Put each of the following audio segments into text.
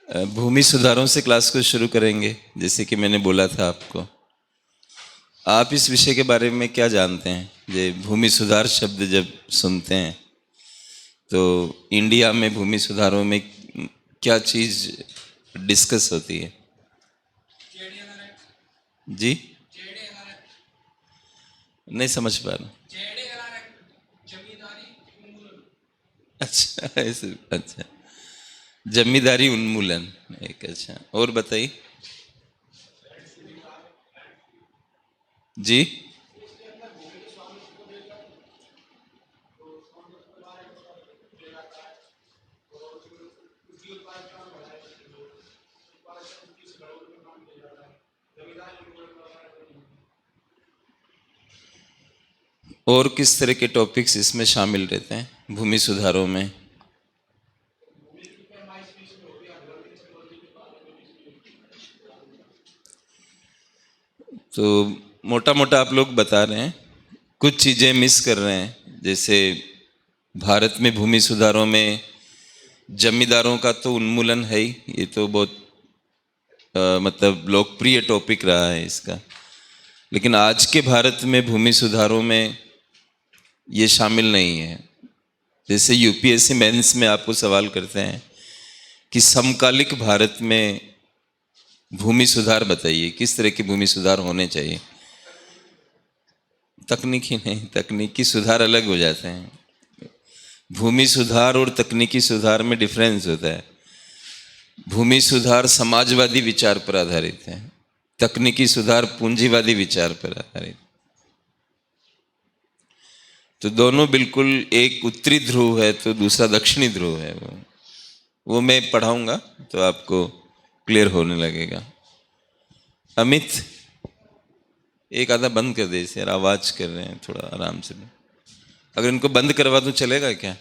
भूमि सुधारों से क्लास को शुरू करेंगे। जैसे कि मैंने बोला था आपको, आप इस विषय के बारे में क्या जानते हैं? ये भूमि सुधार शब्द जब सुनते हैं तो इंडिया में भूमि सुधारों में क्या चीज़ डिस्कस होती है? जी, नहीं समझ पा रहा। अच्छा, ऐसे, अच्छा, जमींदारी उन्मूलन एक। अच्छा, और बताइए जी। और किस तरह के टॉपिक्स इसमें शामिल रहते हैं भूमि सुधारों में? तो मोटा मोटा आप लोग बता रहे हैं, कुछ चीज़ें मिस कर रहे हैं। जैसे भारत में भूमि सुधारों में जमींदारों का तो उन्मूलन है ही, ये तो बहुत मतलब लोकप्रिय टॉपिक रहा है इसका। लेकिन आज के भारत में भूमि सुधारों में ये शामिल नहीं है। जैसे यूपीएससी मेंस में आपको सवाल करते हैं कि समकालिक भारत में भूमि सुधार बताइए, किस तरह के भूमि सुधार होने चाहिए। तकनीकी नहीं, तकनीकी सुधार अलग हो जाते हैं। भूमि सुधार और तकनीकी सुधार में डिफरेंस होता है। भूमि सुधार समाजवादी विचार पर आधारित है, तकनीकी सुधार पूंजीवादी विचार पर आधारित। तो दोनों बिल्कुल, एक उत्तरी ध्रुव है तो दूसरा दक्षिणी ध्रुव है। वो मैं पढ़ाऊंगा तो आपको क्लियर होने लगेगा। अमित, एक आधा बंद कर दे यार, आवाज कर रहे हैं, थोड़ा आराम से। अगर इनको बंद करवा दूं चलेगा क्या?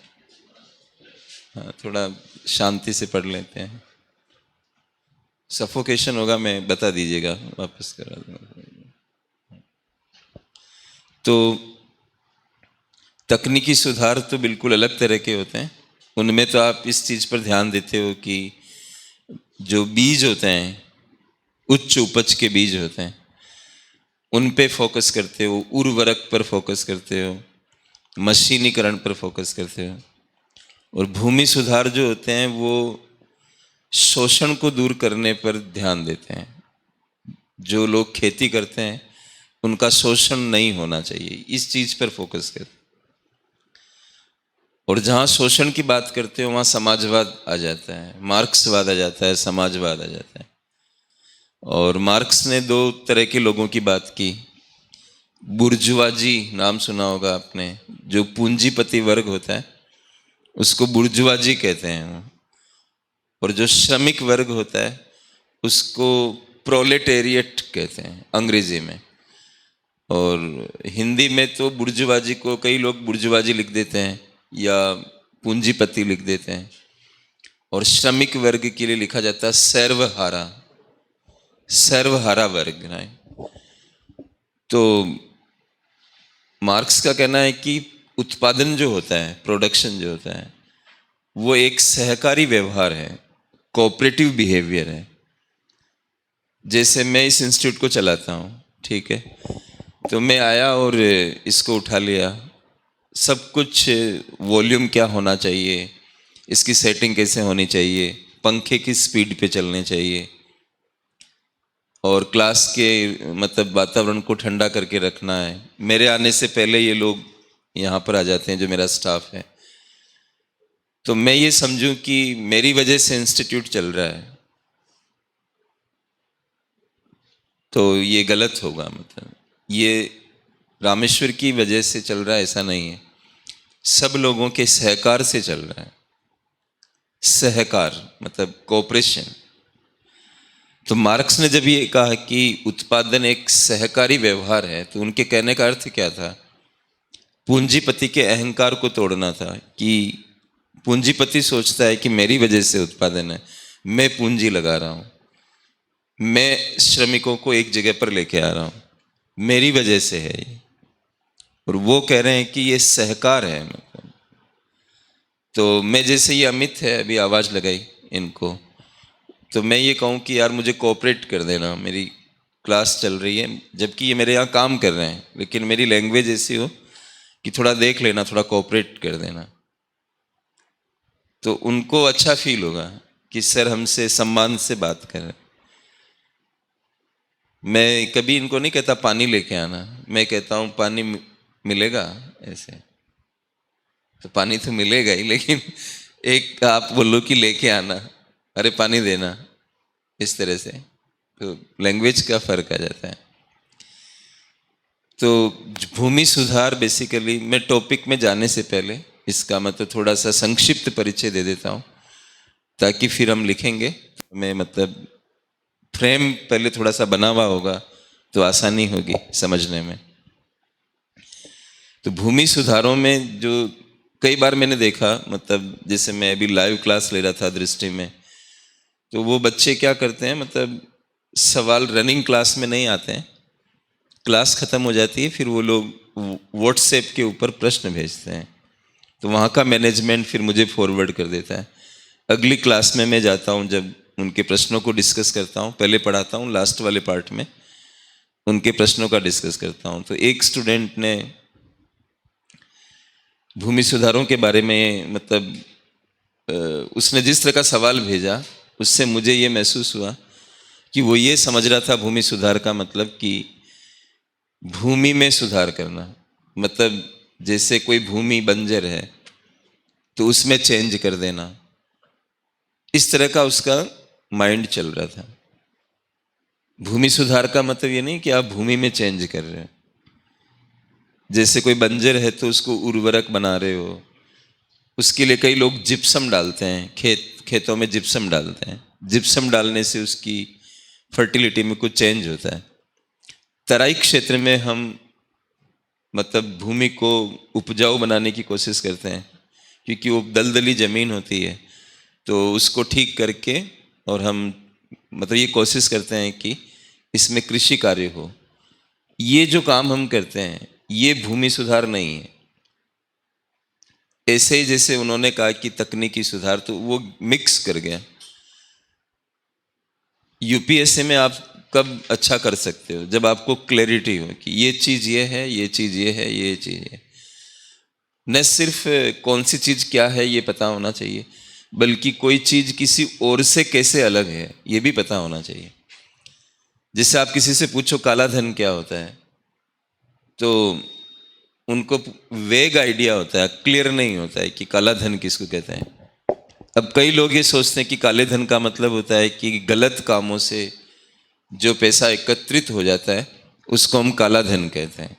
हाँ, थोड़ा शांति से पढ़ लेते हैं। सफोकेशन होगा, मैं बता दीजिएगा, वापस करा दूंगा। तो तकनीकी सुधार तो बिल्कुल अलग तरह के होते हैं। उनमें तो आप इस चीज़ पर ध्यान देते हो कि जो बीज होते हैं, उच्च उपज के बीज होते हैं, उन पे फोकस करते हो, उर्वरक पर फोकस करते हो, मशीनीकरण पर फोकस करते हो। और भूमि सुधार जो होते हैं वो शोषण को दूर करने पर ध्यान देते हैं। जो लोग खेती करते हैं उनका शोषण नहीं होना चाहिए, इस चीज पर फोकस करते। और जहां शोषण की बात करते हो वहां समाजवाद आ जाता है, मार्क्सवाद आ जाता है, समाजवाद आ जाता है। और मार्क्स ने दो तरह के लोगों की बात की। बुर्जुआजी नाम सुना होगा आपने, जो पूंजीपति वर्ग होता है उसको बुर्जुआजी कहते हैं। और जो श्रमिक वर्ग होता है उसको प्रोलेटेरिएट कहते हैं अंग्रेजी में। और हिंदी में तो बुर्जुआजी को कई लोग बुर्जुआजी लिख देते हैं या पूंजीपति लिख देते हैं। और श्रमिक वर्ग के लिए लिखा जाता है सर्वहारा, सर्वहारा वर्ग है। तो मार्क्स का कहना है कि उत्पादन जो होता है, प्रोडक्शन जो होता है, वो एक सहकारी व्यवहार है, कोऑपरेटिव बिहेवियर है। जैसे मैं इस इंस्टीट्यूट को चलाता हूँ, ठीक है, तो मैं आया और इसको उठा लिया। सब कुछ, वॉल्यूम क्या होना चाहिए, इसकी सेटिंग कैसे होनी चाहिए, पंखे की स्पीड पे चलने चाहिए, और क्लास के मतलब वातावरण को ठंडा करके रखना है। मेरे आने से पहले ये लोग यहाँ पर आ जाते हैं जो मेरा स्टाफ है। तो मैं ये समझूं कि मेरी वजह से इंस्टीट्यूट चल रहा है, तो ये गलत होगा। मतलब ये रामेश्वर की वजह से चल रहा है ऐसा नहीं है, सब लोगों के सहकार से चल रहा है। सहकार मतलब कोऑपरेशन। तो मार्क्स ने जब ये कहा कि उत्पादन एक सहकारी व्यवहार है, तो उनके कहने का अर्थ क्या था? पूंजीपति के अहंकार को तोड़ना था। कि पूंजीपति सोचता है कि मेरी वजह से उत्पादन है, मैं पूंजी लगा रहा हूं, मैं श्रमिकों को एक जगह पर लेके आ रहा हूं, मेरी वजह से है ये। और वो कह रहे हैं कि ये सहकार है। मतलब तो मैं, जैसे ये अमित है अभी आवाज लगाई इनको, तो मैं ये कहूँ कि यार मुझे कोऑपरेट कर देना, मेरी क्लास चल रही है, जबकि ये मेरे यहाँ काम कर रहे हैं, लेकिन मेरी लैंग्वेज ऐसी हो कि थोड़ा देख लेना, थोड़ा कोऑपरेट कर देना, तो उनको अच्छा फील होगा कि सर हमसे सम्मान से बात कर रहे हैं। मैं कभी इनको नहीं कहता पानी लेके आना, मैं कहता हूँ पानी मिलेगा, ऐसे तो पानी तो मिलेगा ही, लेकिन एक आप बोलो कि लेके आना, अरे पानी देना, इस तरह से, तो लैंग्वेज का फर्क आ जाता है। तो भूमि सुधार बेसिकली, मैं टॉपिक में जाने से पहले इसका मतलब थोड़ा सा संक्षिप्त परिचय दे देता हूँ, ताकि फिर हम लिखेंगे, मैं मतलब फ्रेम पहले थोड़ा सा बना हुआ होगा तो आसानी होगी समझने में। तो भूमि सुधारों में जो कई बार मैंने देखा, मतलब जैसे मैं अभी लाइव क्लास ले रहा था दृष्टि में, तो वो बच्चे क्या करते हैं, मतलब सवाल रनिंग क्लास में नहीं आते हैं, क्लास ख़त्म हो जाती है फिर वो लोग व्हाट्सएप के ऊपर प्रश्न भेजते हैं, तो वहाँ का मैनेजमेंट फिर मुझे फॉरवर्ड कर देता है। अगली क्लास में मैं जाता हूँ, जब उनके प्रश्नों को डिस्कस करता हूँ, पहले पढ़ाता हूँ, लास्ट वाले पार्ट में उनके प्रश्नों का डिस्कस करता हूँ। तो एक स्टूडेंट ने भूमि सुधारों के बारे में, मतलब उसने जिस तरह का सवाल भेजा, उससे मुझे ये महसूस हुआ कि वो ये समझ रहा था भूमि सुधार का मतलब कि भूमि में सुधार करना, मतलब जैसे कोई भूमि बंजर है तो उसमें चेंज कर देना, इस तरह का उसका माइंड चल रहा था। भूमि सुधार का मतलब ये नहीं कि आप भूमि में चेंज कर रहे हो, जैसे कोई बंजर है तो उसको उर्वरक बना रहे हो, उसके लिए कई लोग जिप्सम डालते हैं, खेतों में जिप्सम डालते हैं, जिप्सम डालने से उसकी फर्टिलिटी में कुछ चेंज होता है। तराई क्षेत्र में हम मतलब भूमि को उपजाऊ बनाने की कोशिश करते हैं, क्योंकि वो दलदली ज़मीन होती है, तो उसको ठीक करके, और हम मतलब ये कोशिश करते हैं कि इसमें कृषि कार्य हो। ये जो काम हम करते हैं ये भूमि सुधार नहीं है। ऐसे ही जैसे उन्होंने कहा कि तकनीकी सुधार, तो वो मिक्स कर गया। यूपीएससी में आप कब अच्छा कर सकते हो, जब आपको क्लैरिटी हो कि ये चीज़ ये है, ये चीज़ ये है, ये चीज़ है। न सिर्फ कौन सी चीज़ क्या है ये पता होना चाहिए, बल्कि कोई चीज़ किसी और से कैसे अलग है ये भी पता होना चाहिए। जैसे आप किसी से पूछो काला धन क्या होता है, तो उनको वेग आइडिया होता है, क्लियर नहीं होता है कि काला धन किसको कहते हैं। अब कई लोग ये सोचते हैं कि काले धन का मतलब होता है कि गलत कामों से जो पैसा एकत्रित हो जाता है उसको हम काला धन कहते हैं,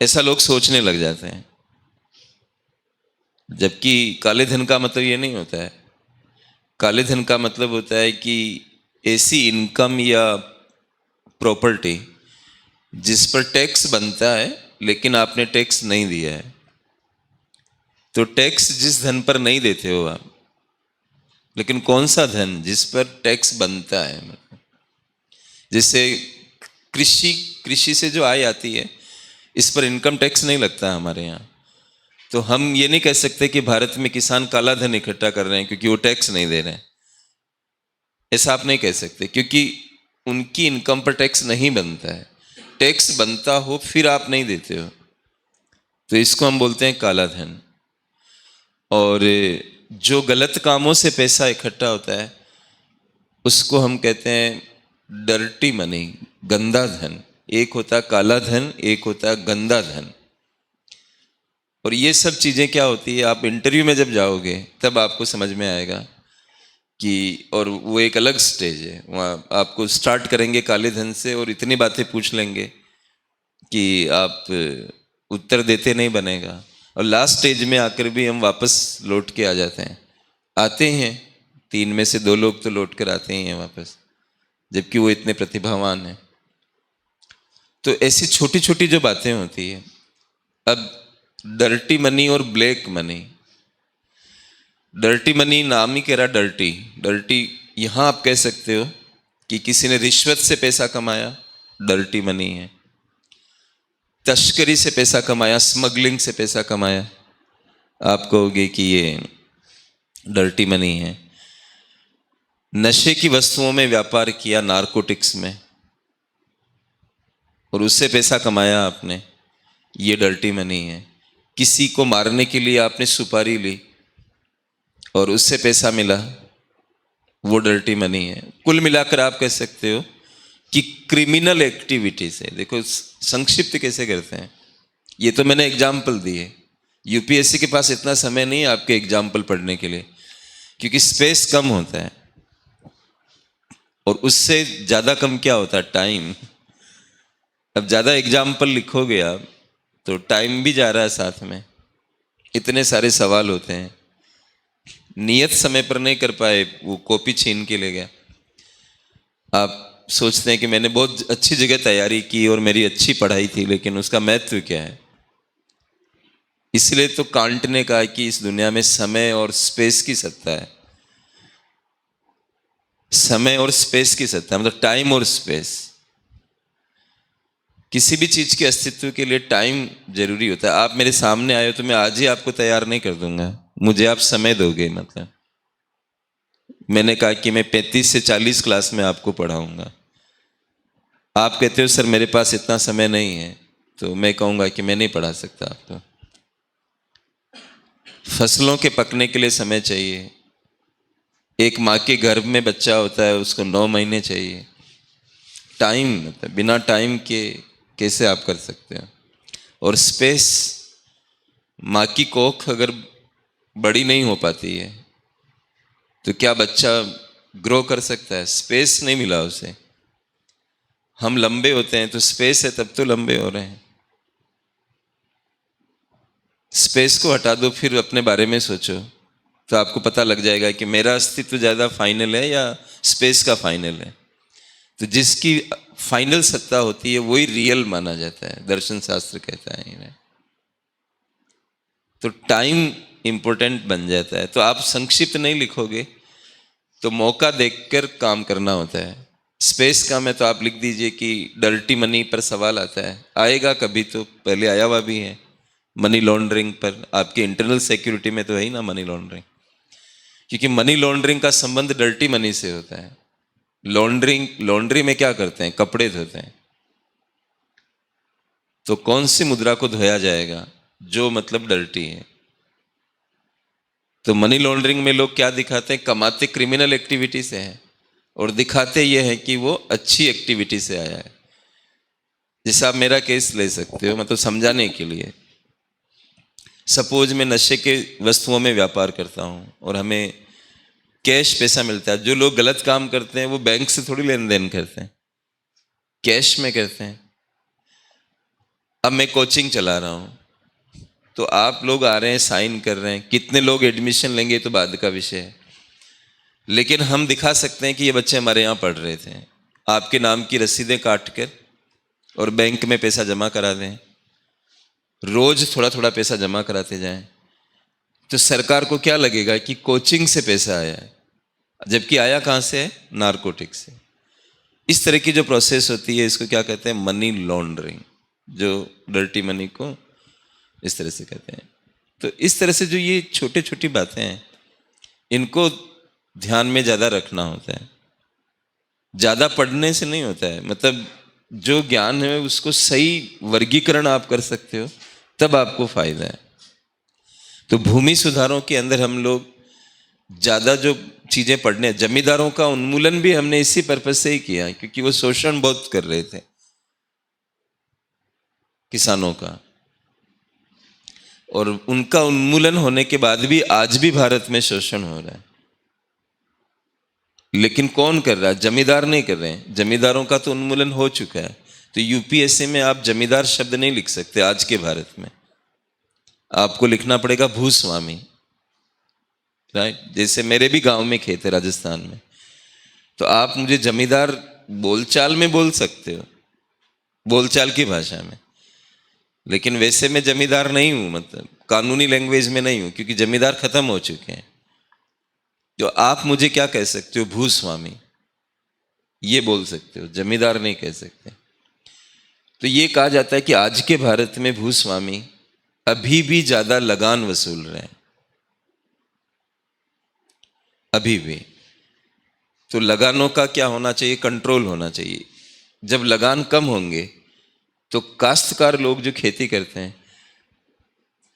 ऐसा लोग सोचने लग जाते हैं। जबकि काले धन का मतलब ये नहीं होता है। काले धन का मतलब होता है कि ऐसी इनकम या प्रॉपर्टी जिस पर टैक्स बनता है लेकिन आपने टैक्स नहीं दिया है। तो टैक्स जिस धन पर नहीं देते हो आप, लेकिन कौन सा धन जिस पर टैक्स बनता है, जैसे कृषि कृषि से जो आय आती है इस पर इनकम टैक्स नहीं लगता हमारे यहाँ। तो हम ये नहीं कह सकते कि भारत में किसान काला धन इकट्ठा कर रहे हैं क्योंकि वो टैक्स नहीं दे रहे हैं, ऐसा आप नहीं कह सकते, क्योंकि उनकी इनकम पर टैक्स नहीं बनता है। टैक्स बनता हो फिर आप नहीं देते हो, तो इसको हम बोलते हैं काला धन। और जो गलत कामों से पैसा इकट्ठा होता है उसको हम कहते हैं डर्टी मनी, गंदा धन। एक होता है काला धन, एक होता है गंदा धन। और ये सब चीज़ें क्या होती है, आप इंटरव्यू में जब जाओगे तब आपको समझ में आएगा कि, और वो एक अलग स्टेज है, वहाँ आपको स्टार्ट करेंगे काले धन से और इतनी बातें पूछ लेंगे कि आप उत्तर देते नहीं बनेगा, और लास्ट स्टेज में आकर भी हम वापस लौट के आ जाते हैं। आते हैं 3 में से 2 लोग तो लौट कर आते ही हैं वापस, जबकि वो इतने प्रतिभावान हैं। तो ऐसी छोटी छोटी जो बातें होती है। अब डर्टी मनी और ब्लैक मनी, डर्टी मनी नाम ही कह रहा डर्टी, डर्टी यहाँ आप कह सकते हो कि किसी ने रिश्वत से पैसा कमाया, डर्टी मनी है। तस्करी से पैसा कमाया, स्मगलिंग से पैसा कमाया, आप कहोगे कि ये डर्टी मनी है। नशे की वस्तुओं में व्यापार किया, नारकोटिक्स में, और उससे पैसा कमाया आपने, ये डर्टी मनी है। किसी को मारने के लिए आपने सुपारी ली और उससे पैसा मिला, वो डर्टी मनी है। कुल मिलाकर आप कह सकते हो कि क्रिमिनल एक्टिविटीज है। देखो संक्षिप्त कैसे करते हैं, ये तो मैंने एग्जाम्पल दिए। यूपीएससी के पास इतना समय नहीं है आपके एग्जाम्पल पढ़ने के लिए, क्योंकि स्पेस कम होता है, और उससे ज्यादा कम क्या होता है, टाइम। अब ज्यादा एग्जाम्पल लिखोगे आप तो टाइम भी जा रहा है साथ में, इतने सारे सवाल होते हैं। नियत समय पर नहीं कर पाए, वो कॉपी छीन के ले गया। आप सोचते हैं कि मैंने बहुत अच्छी जगह तैयारी की और मेरी अच्छी पढ़ाई थी, लेकिन उसका महत्व क्या है। इसलिए तो कांट ने कहा कि इस दुनिया में समय और स्पेस की सत्ता है। समय और स्पेस की सत्ता, मतलब टाइम और स्पेस। किसी भी चीज के अस्तित्व के लिए टाइम जरूरी होता है। आप मेरे सामने आए हो तो मैं आज ही आपको तैयार नहीं कर दूंगा, मुझे आप समय दोगे। मतलब मैंने कहा कि मैं 35 से 40 क्लास में आपको पढ़ाऊंगा, आप कहते हो सर मेरे पास इतना समय नहीं है, तो मैं कहूंगा कि मैं नहीं पढ़ा सकता आपको। फसलों के पकने के लिए समय चाहिए। एक माँ के गर्भ में बच्चा होता है, उसको 9 महीने चाहिए। टाइम, मतलब बिना टाइम के कैसे आप कर सकते हो। और स्पेस, माँ की कोख अगर बड़ी नहीं हो पाती है तो क्या बच्चा ग्रो कर सकता है। स्पेस नहीं मिला उसे। हम लंबे होते हैं तो स्पेस है, तब तो लंबे हो रहे हैं। स्पेस को हटा दो, फिर अपने बारे में सोचो, तो आपको पता लग जाएगा कि मेरा अस्तित्व ज़्यादा फाइनल है या स्पेस का फाइनल है। तो जिसकी फाइनल सत्ता होती है वही रियल माना जाता है, दर्शन शास्त्र कहता है इन्हें। तो टाइम इंपॉर्टेंट बन जाता है। तो आप संक्षिप्त नहीं लिखोगे, तो मौका देखकर काम करना होता है। स्पेस का में तो आप लिख दीजिए कि डर्टी मनी पर सवाल आता है, आएगा कभी, तो पहले आया हुआ भी है। मनी लॉन्ड्रिंग पर, आपके इंटरनल सिक्योरिटी में तो है ही ना मनी लॉन्ड्रिंग, क्योंकि मनी लॉन्ड्रिंग का संबंध डर्टी मनी से होता है। लॉन्ड्री में क्या करते हैं, कपड़े धोते हैं। तो कौन सी मुद्रा को धोया जाएगा, जो मतलब डर्टी है। तो मनी लॉन्ड्रिंग में लोग क्या दिखाते हैं, कमाते क्रिमिनल एक्टिविटी से है, और दिखाते ये है कि वो अच्छी एक्टिविटी से आया है। जैसे आप मेरा केस ले सकते हो, मतलब समझाने के लिए। सपोज मैं नशे के वस्तुओं में व्यापार करता हूं और हमें कैश पैसा मिलता है। जो लोग गलत काम करते हैं वो बैंक से थोड़ी लेन देन करते हैं, कैश में करते हैं। अब मैं कोचिंग चला रहा हूं, तो आप लोग आ रहे हैं, साइन कर रहे हैं, कितने लोग एडमिशन लेंगे तो बाद का विषय है। लेकिन हम दिखा सकते हैं कि ये बच्चे हमारे यहाँ पढ़ रहे थे। आपके नाम की रसीदें काट कर और बैंक में पैसा जमा करा दें, रोज थोड़ा थोड़ा पैसा जमा कराते जाएं, तो सरकार को क्या लगेगा कि कोचिंग से पैसा आया है, जबकि आया कहाँ से है, नारकोटिक से। इस तरह की जो प्रोसेस होती है, इसको क्या कहते हैं, मनी लॉन्ड्रिंग, जो डर्टी मनी को इस तरह से कहते हैं। तो इस तरह से जो ये छोटी छोटी बातें हैं, इनको ध्यान में ज़्यादा रखना होता है। ज़्यादा पढ़ने से नहीं होता है, मतलब जो ज्ञान है उसको सही वर्गीकरण आप कर सकते हो, तब आपको फायदा है। तो भूमि सुधारों के अंदर हम लोग ज़्यादा जो चीज़ें पढ़ने, जमींदारों का उन्मूलन भी हमने इसी पर्पज से ही किया, क्योंकि वो शोषण बहुत कर रहे थे किसानों का। और उनका उन्मूलन होने के बाद भी आज भी भारत में शोषण हो रहा है। लेकिन कौन कर रहा है, जमींदार नहीं कर रहे हैं। जमींदारों का तो उन्मूलन हो चुका है। तो यूपीएससी में आप जमींदार शब्द नहीं लिख सकते आज के भारत में, आपको लिखना पड़ेगा भूस्वामी। राइट, जैसे मेरे भी गांव में खेत है राजस्थान में, तो आप मुझे जमींदार बोलचाल में बोल सकते हो, बोलचाल की भाषा में, लेकिन वैसे मैं जमींदार नहीं हूं, मतलब कानूनी लैंग्वेज में नहीं हूं, क्योंकि जमींदार खत्म हो चुके हैं। तो आप मुझे क्या कह सकते हो, भूस्वामी, ये बोल सकते हो, जमींदार नहीं कह सकते। तो ये कहा जाता है कि आज के भारत में भूस्वामी अभी भी ज्यादा लगान वसूल रहे हैं, अभी भी। तो लगानों का क्या होना चाहिए, कंट्रोल होना चाहिए। जब लगान कम होंगे तो काश्तकार लोग जो खेती करते हैं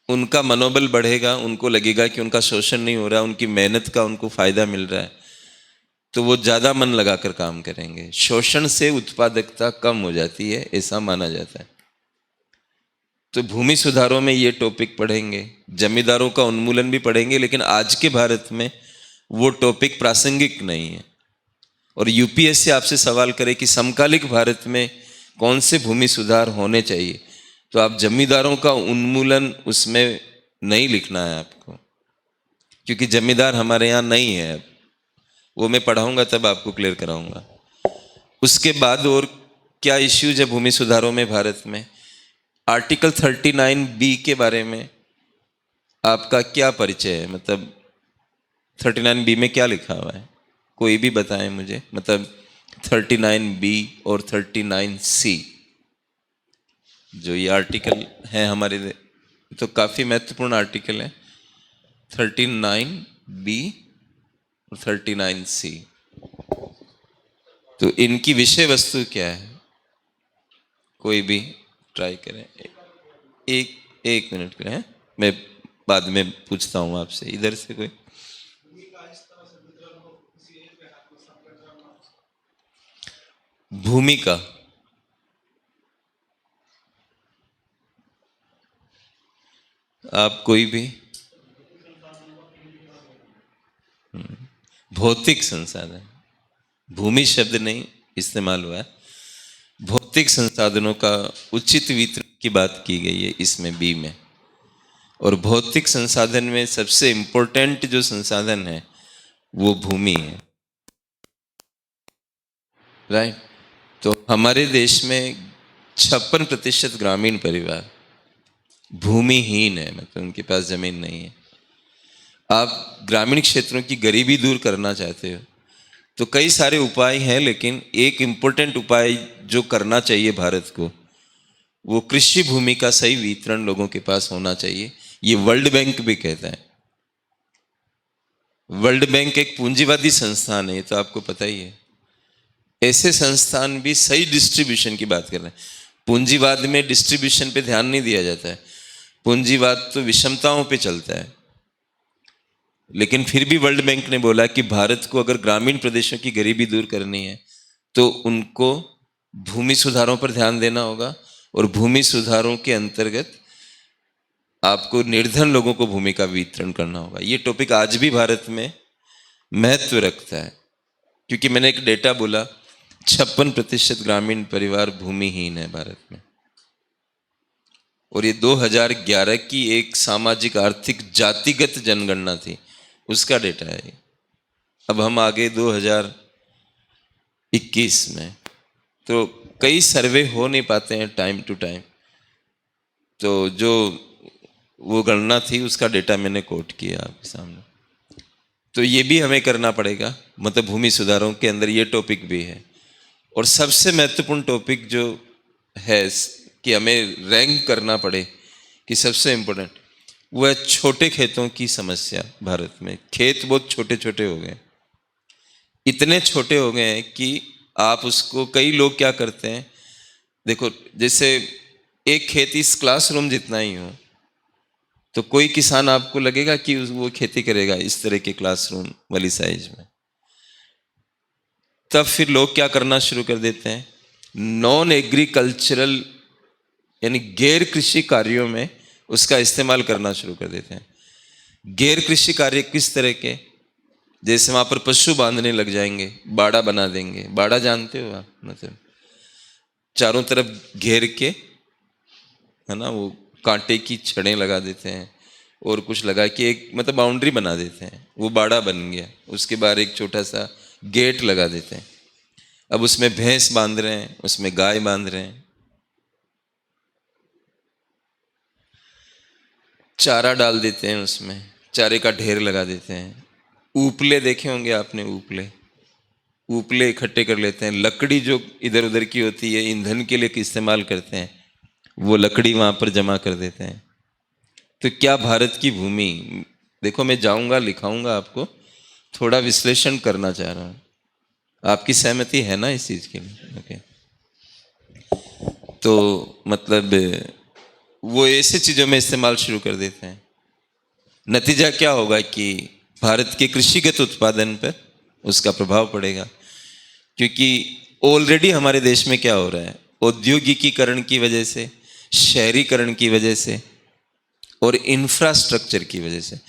उनका मनोबल बढ़ेगा, उनको लगेगा कि उनका शोषण नहीं हो रहा, उनकी मेहनत का उनको फायदा मिल रहा है, तो वो ज्यादा मन लगाकर काम करेंगे। शोषण से उत्पादकता कम हो जाती है, ऐसा माना जाता है। तो भूमि सुधारों में ये टॉपिक पढ़ेंगे, जमींदारों का उन्मूलन भी पढ़ेंगे, लेकिन आज के भारत में वो टॉपिक प्रासंगिक नहीं है। और यूपीएससी आपसे सवाल करे कि समकालिक भारत में कौन से भूमि सुधार होने चाहिए, तो आप जमींदारों का उन्मूलन उसमें नहीं लिखना है आपको, क्योंकि जमींदार हमारे यहाँ नहीं है। अब वो मैं पढ़ाऊंगा तब आपको क्लियर कराऊंगा। उसके बाद और क्या इश्यूज है भूमि सुधारों में भारत में, आर्टिकल 39B के बारे में आपका क्या परिचय है, मतलब 39B में क्या लिखा हुआ है, कोई भी बताएं मुझे। मतलब 39B और 39C जो ये आर्टिकल है हमारे, तो काफ़ी महत्वपूर्ण आर्टिकल है 39B और 39C। तो इनकी विषय वस्तु क्या है, कोई भी ट्राई करें। एक मिनट करें, मैं बाद में पूछता हूँ आपसे। इधर से कोई, भूमिका आप कोई भी, भौतिक संसाधन, भूमि शब्द नहीं इस्तेमाल हुआ है, भौतिक संसाधनों का उचित वितरण की बात की गई है इसमें बी में। और भौतिक संसाधन में सबसे इंपॉर्टेंट जो संसाधन है वो भूमि है, राइट। तो हमारे देश में 56% ग्रामीण परिवार भूमिहीन है, मतलब उनके पास जमीन नहीं है। आप ग्रामीण क्षेत्रों की गरीबी दूर करना चाहते हो तो कई सारे उपाय हैं, लेकिन एक इम्पोर्टेंट उपाय जो करना चाहिए भारत को, वो कृषि भूमि का सही वितरण लोगों के पास होना चाहिए। ये वर्ल्ड बैंक भी कहता है। वर्ल्ड बैंक एक पूंजीवादी संस्थान है, तो आपको पता ही है। ऐसे संस्थान भी सही डिस्ट्रीब्यूशन की बात कर रहे हैं। पूंजीवाद में डिस्ट्रीब्यूशन पे ध्यान नहीं दिया जाता है, पूंजीवाद तो विषमताओं पे चलता है। लेकिन फिर भी वर्ल्ड बैंक ने बोला कि भारत को अगर ग्रामीण प्रदेशों की गरीबी दूर करनी है तो उनको भूमि सुधारों पर ध्यान देना होगा, और भूमि सुधारों के अंतर्गत आपको निर्धन लोगों को भूमि का वितरण करना होगा। ये टॉपिक आज भी भारत में महत्व रखता है, क्योंकि मैंने एक डेटा बोला 56% ग्रामीण परिवार भूमिहीन है भारत में। और ये 2011 की एक सामाजिक आर्थिक जातिगत जनगणना थी, उसका डेटा है। अब हम आगे 2021 में, तो कई सर्वे हो नहीं पाते हैं टाइम टू टाइम, तो जो वो गणना थी उसका डेटा मैंने कोट किया आपके सामने। तो ये भी हमें करना पड़ेगा, मतलब भूमि सुधारों के अंदर ये टॉपिक भी है। और सबसे महत्वपूर्ण टॉपिक जो है कि हमें रैंक करना पड़े कि सबसे इम्पोर्टेंट, वो है छोटे खेतों की समस्या। भारत में खेत बहुत छोटे छोटे हो गए, इतने छोटे हो गए हैं कि आप उसको, कई लोग क्या करते हैं, देखो जैसे एक खेत इस क्लासरूम जितना ही हो, तो कोई किसान आपको लगेगा कि वो खेती करेगा इस तरह के क्लासरूम वाली साइज में। तब फिर लोग क्या करना शुरू कर देते हैं, नॉन एग्रीकल्चरल यानी गैर कृषि कार्यों में उसका इस्तेमाल करना शुरू कर देते हैं। गैर कृषि कार्य किस तरह के, जैसे वहां पर पशु बांधने लग जाएंगे, बाड़ा बना देंगे। बाड़ा जानते हो आप, मतलब चारों तरफ घेर के, है ना, वो कांटे की छड़ें लगा देते हैं और कुछ लगा के एक मतलब बाउंड्री बना देते हैं, वो बाड़ा बन गया। उसके बाद एक छोटा सा गेट लगा देते हैं। अब उसमें भैंस बांध रहे हैं, उसमें गाय बांध रहे हैं, चारा डाल देते हैं, उसमें चारे का ढेर लगा देते हैं। उपले देखे होंगे आपने, उपले उपले इकट्ठे कर लेते हैं। लकड़ी जो इधर उधर की होती है, ईंधन के लिए इस्तेमाल करते हैं, वो लकड़ी वहां पर जमा कर देते हैं। तो क्या भारत की भूमि, देखो मैं जाऊंगा लिखाऊंगा आपको, थोड़ा विश्लेषण करना चाह रहा हूं। आपकी सहमति है ना इस चीज के लिए? ओके। तो मतलब वो ऐसे चीजों में इस्तेमाल शुरू कर देते हैं। नतीजा क्या होगा कि भारत के कृषिगत उत्पादन पर उसका प्रभाव पड़ेगा, क्योंकि ऑलरेडी हमारे देश में क्या हो रहा है, औद्योगिकीकरण की वजह से, शहरीकरण की वजह से और इंफ्रास्ट्रक्चर की वजह से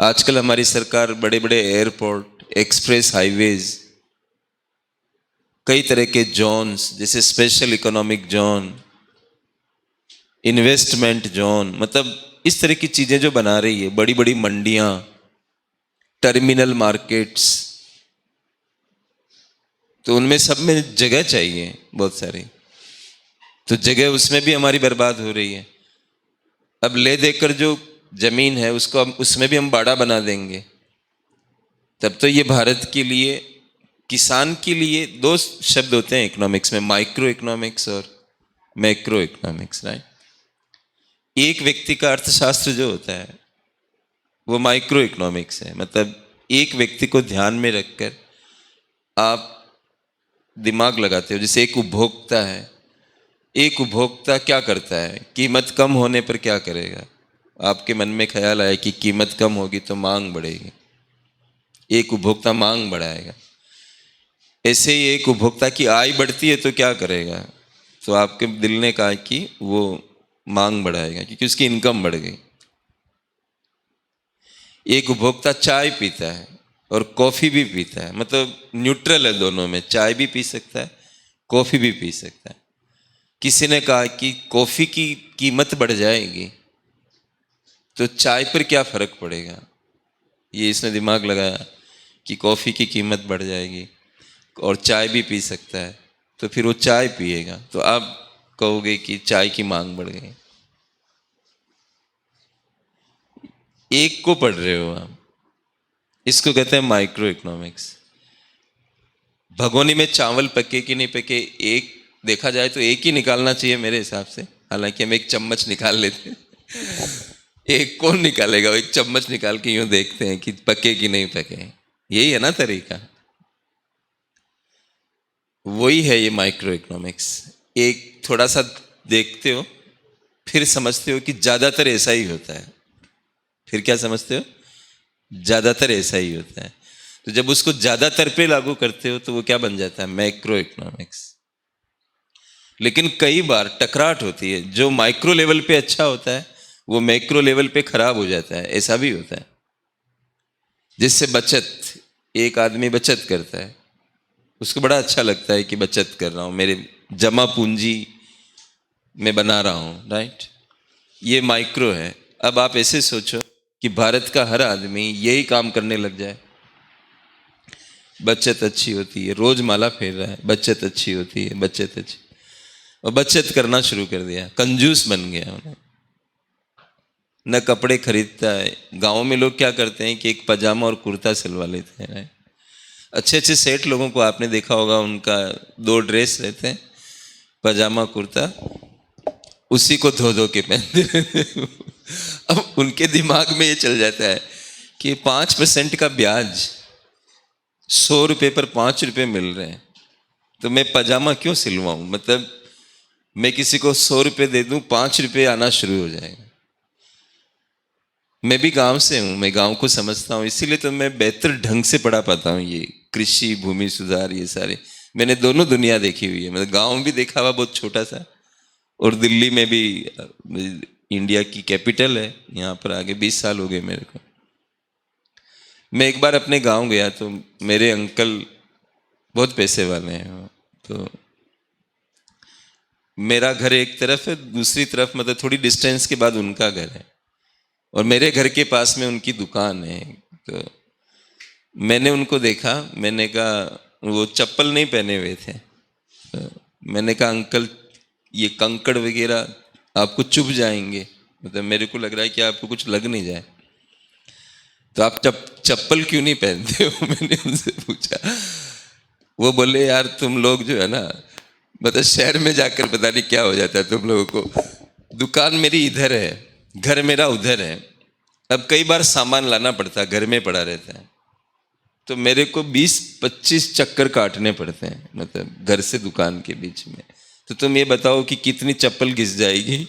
आजकल हमारी सरकार बड़े बड़े एयरपोर्ट, एक्सप्रेस हाईवेज, कई तरह के जोन्स जैसे special economic zone, investment zone, मतलब इस तरह की चीजें जो बना रही है, बड़ी बड़ी मंडियां, टर्मिनल मार्केट्स, तो उनमें सब में जगह चाहिए बहुत सारी, तो जगह उसमें भी हमारी बर्बाद हो रही है। अब ले देकर जो जमीन है उसको हम उसमें भी हम बाड़ा बना देंगे, तब तो ये भारत के लिए, किसान के लिए, दो शब्द होते हैं इकोनॉमिक्स में, माइक्रो इकोनॉमिक्स और मैक्रो इकोनॉमिक्स, राइट। एक व्यक्ति का अर्थशास्त्र जो होता है वो माइक्रो इकोनॉमिक्स है, मतलब एक व्यक्ति को ध्यान में रखकर आप दिमाग लगाते हो। जैसे एक उपभोक्ता है, एक उपभोक्ता क्या करता है, कीमत कम होने पर क्या करेगा? आपके मन में ख्याल आया कि कीमत कम होगी तो मांग बढ़ेगी, एक उपभोक्ता मांग बढ़ाएगा। ऐसे ही एक उपभोक्ता की आय बढ़ती है तो क्या करेगा? तो आपके दिल ने कहा कि वो मांग बढ़ाएगा क्योंकि उसकी इनकम बढ़ गई। एक उपभोक्ता चाय पीता है और कॉफी भी पीता है, मतलब न्यूट्रल है दोनों में, चाय भी पी सकता है, कॉफी भी पी सकता है। किसी ने कहा कि कॉफी की कीमत बढ़ जाएगी तो चाय पर क्या फर्क पड़ेगा? ये इसने दिमाग लगाया कि कॉफी की कीमत बढ़ जाएगी और चाय भी पी सकता है, तो फिर वो चाय पिएगा। तो आप कहोगे कि चाय की मांग बढ़ गई। एक को पढ़ रहे हो आप, इसको कहते हैं माइक्रो इकोनॉमिक्स। भगोनी में चावल पके कि नहीं पके, एक देखा जाए तो एक ही निकालना चाहिए मेरे हिसाब से, हालांकि हम एक चम्मच निकाल लेते हैं। एक कौन निकालेगा? एक चम्मच निकाल के यूं देखते हैं कि पके कि नहीं पके, यही है ना तरीका। वही है ये माइक्रो इकोनॉमिक्स। एक थोड़ा सा देखते हो, फिर समझते हो कि ज्यादातर ऐसा ही होता है, फिर क्या समझते हो? ज्यादातर ऐसा ही होता है। तो जब उसको ज्यादातर पे लागू करते हो तो वो क्या बन जाता है? Macro economics. लेकिन कई बार टकराट होती है, जो माइक्रो लेवल पे अच्छा होता है वो मैक्रो लेवल पे खराब हो जाता है, ऐसा भी होता है। जिससे बचत, एक आदमी बचत करता है, उसको बड़ा अच्छा लगता है कि बचत कर रहा हूं, मेरे जमा पूंजी में बना रहा हूं, राइट। ये माइक्रो है। अब आप ऐसे सोचो कि भारत का हर आदमी यही काम करने लग जाए, बचत अच्छी होती है, रोज माला फेर रहा है, बचत अच्छी होती है, बचत अच्छी, और बचत करना शुरू कर दिया, कंजूस बन गया उन्हें, न कपड़े खरीदता है। गांव में लोग क्या करते हैं कि एक पजामा और कुर्ता सिलवा लेते हैं। अच्छे अच्छे सेठ लोगों को आपने देखा होगा, उनका दो ड्रेस रहते हैं, पजामा कुर्ता, उसी को धो धो के पहनते रहते। अब उनके दिमाग में ये चल जाता है कि 5% का ब्याज, 100 रुपये पर 5 रुपये मिल रहे हैं, तो मैं पजामा क्यों सिलवाऊं? मतलब मैं किसी को 100 रुपये दे दूं, 5 रुपये आना शुरू हो जाएगा। मैं भी गांव से हूं, मैं गांव को समझता हूं, इसीलिए तो मैं बेहतर ढंग से पढ़ा पाता हूं ये कृषि, भूमि सुधार, ये सारे। मैंने दोनों दुनिया देखी हुई है, मतलब गांव भी देखा हुआ बहुत छोटा सा, और दिल्ली में भी, इंडिया की कैपिटल है, यहाँ पर आगे 20 साल हो गए मेरे को। मैं एक बार अपने गांव गया तो मेरे अंकल बहुत पैसे वाले हैं, तो मेरा घर एक तरफ है, दूसरी तरफ मतलब थोड़ी डिस्टेंस के बाद उनका घर है, और मेरे घर के पास में उनकी दुकान है। तो मैंने उनको देखा, मैंने कहा, वो चप्पल नहीं पहने हुए थे, तो मैंने कहा अंकल ये कंकड़ वगैरह आपको चुभ जाएंगे, मतलब मेरे को लग रहा है कि आपको कुछ लग नहीं जाए, तो आप चप्पल क्यों नहीं पहनते हो? मैंने उनसे पूछा। वो बोले यार तुम लोग जो है ना, मतलब शहर में जाकर पता नहीं क्या हो जाता है तुम लोगों को, दुकान मेरी इधर है, घर मेरा उधर है, अब कई बार सामान लाना पड़ता है, घर में पड़ा रहता है, तो मेरे को 20-25 चक्कर काटने पड़ते हैं, मतलब घर से दुकान के बीच में। तो तुम ये बताओ कि कितनी चप्पल घिस जाएगी।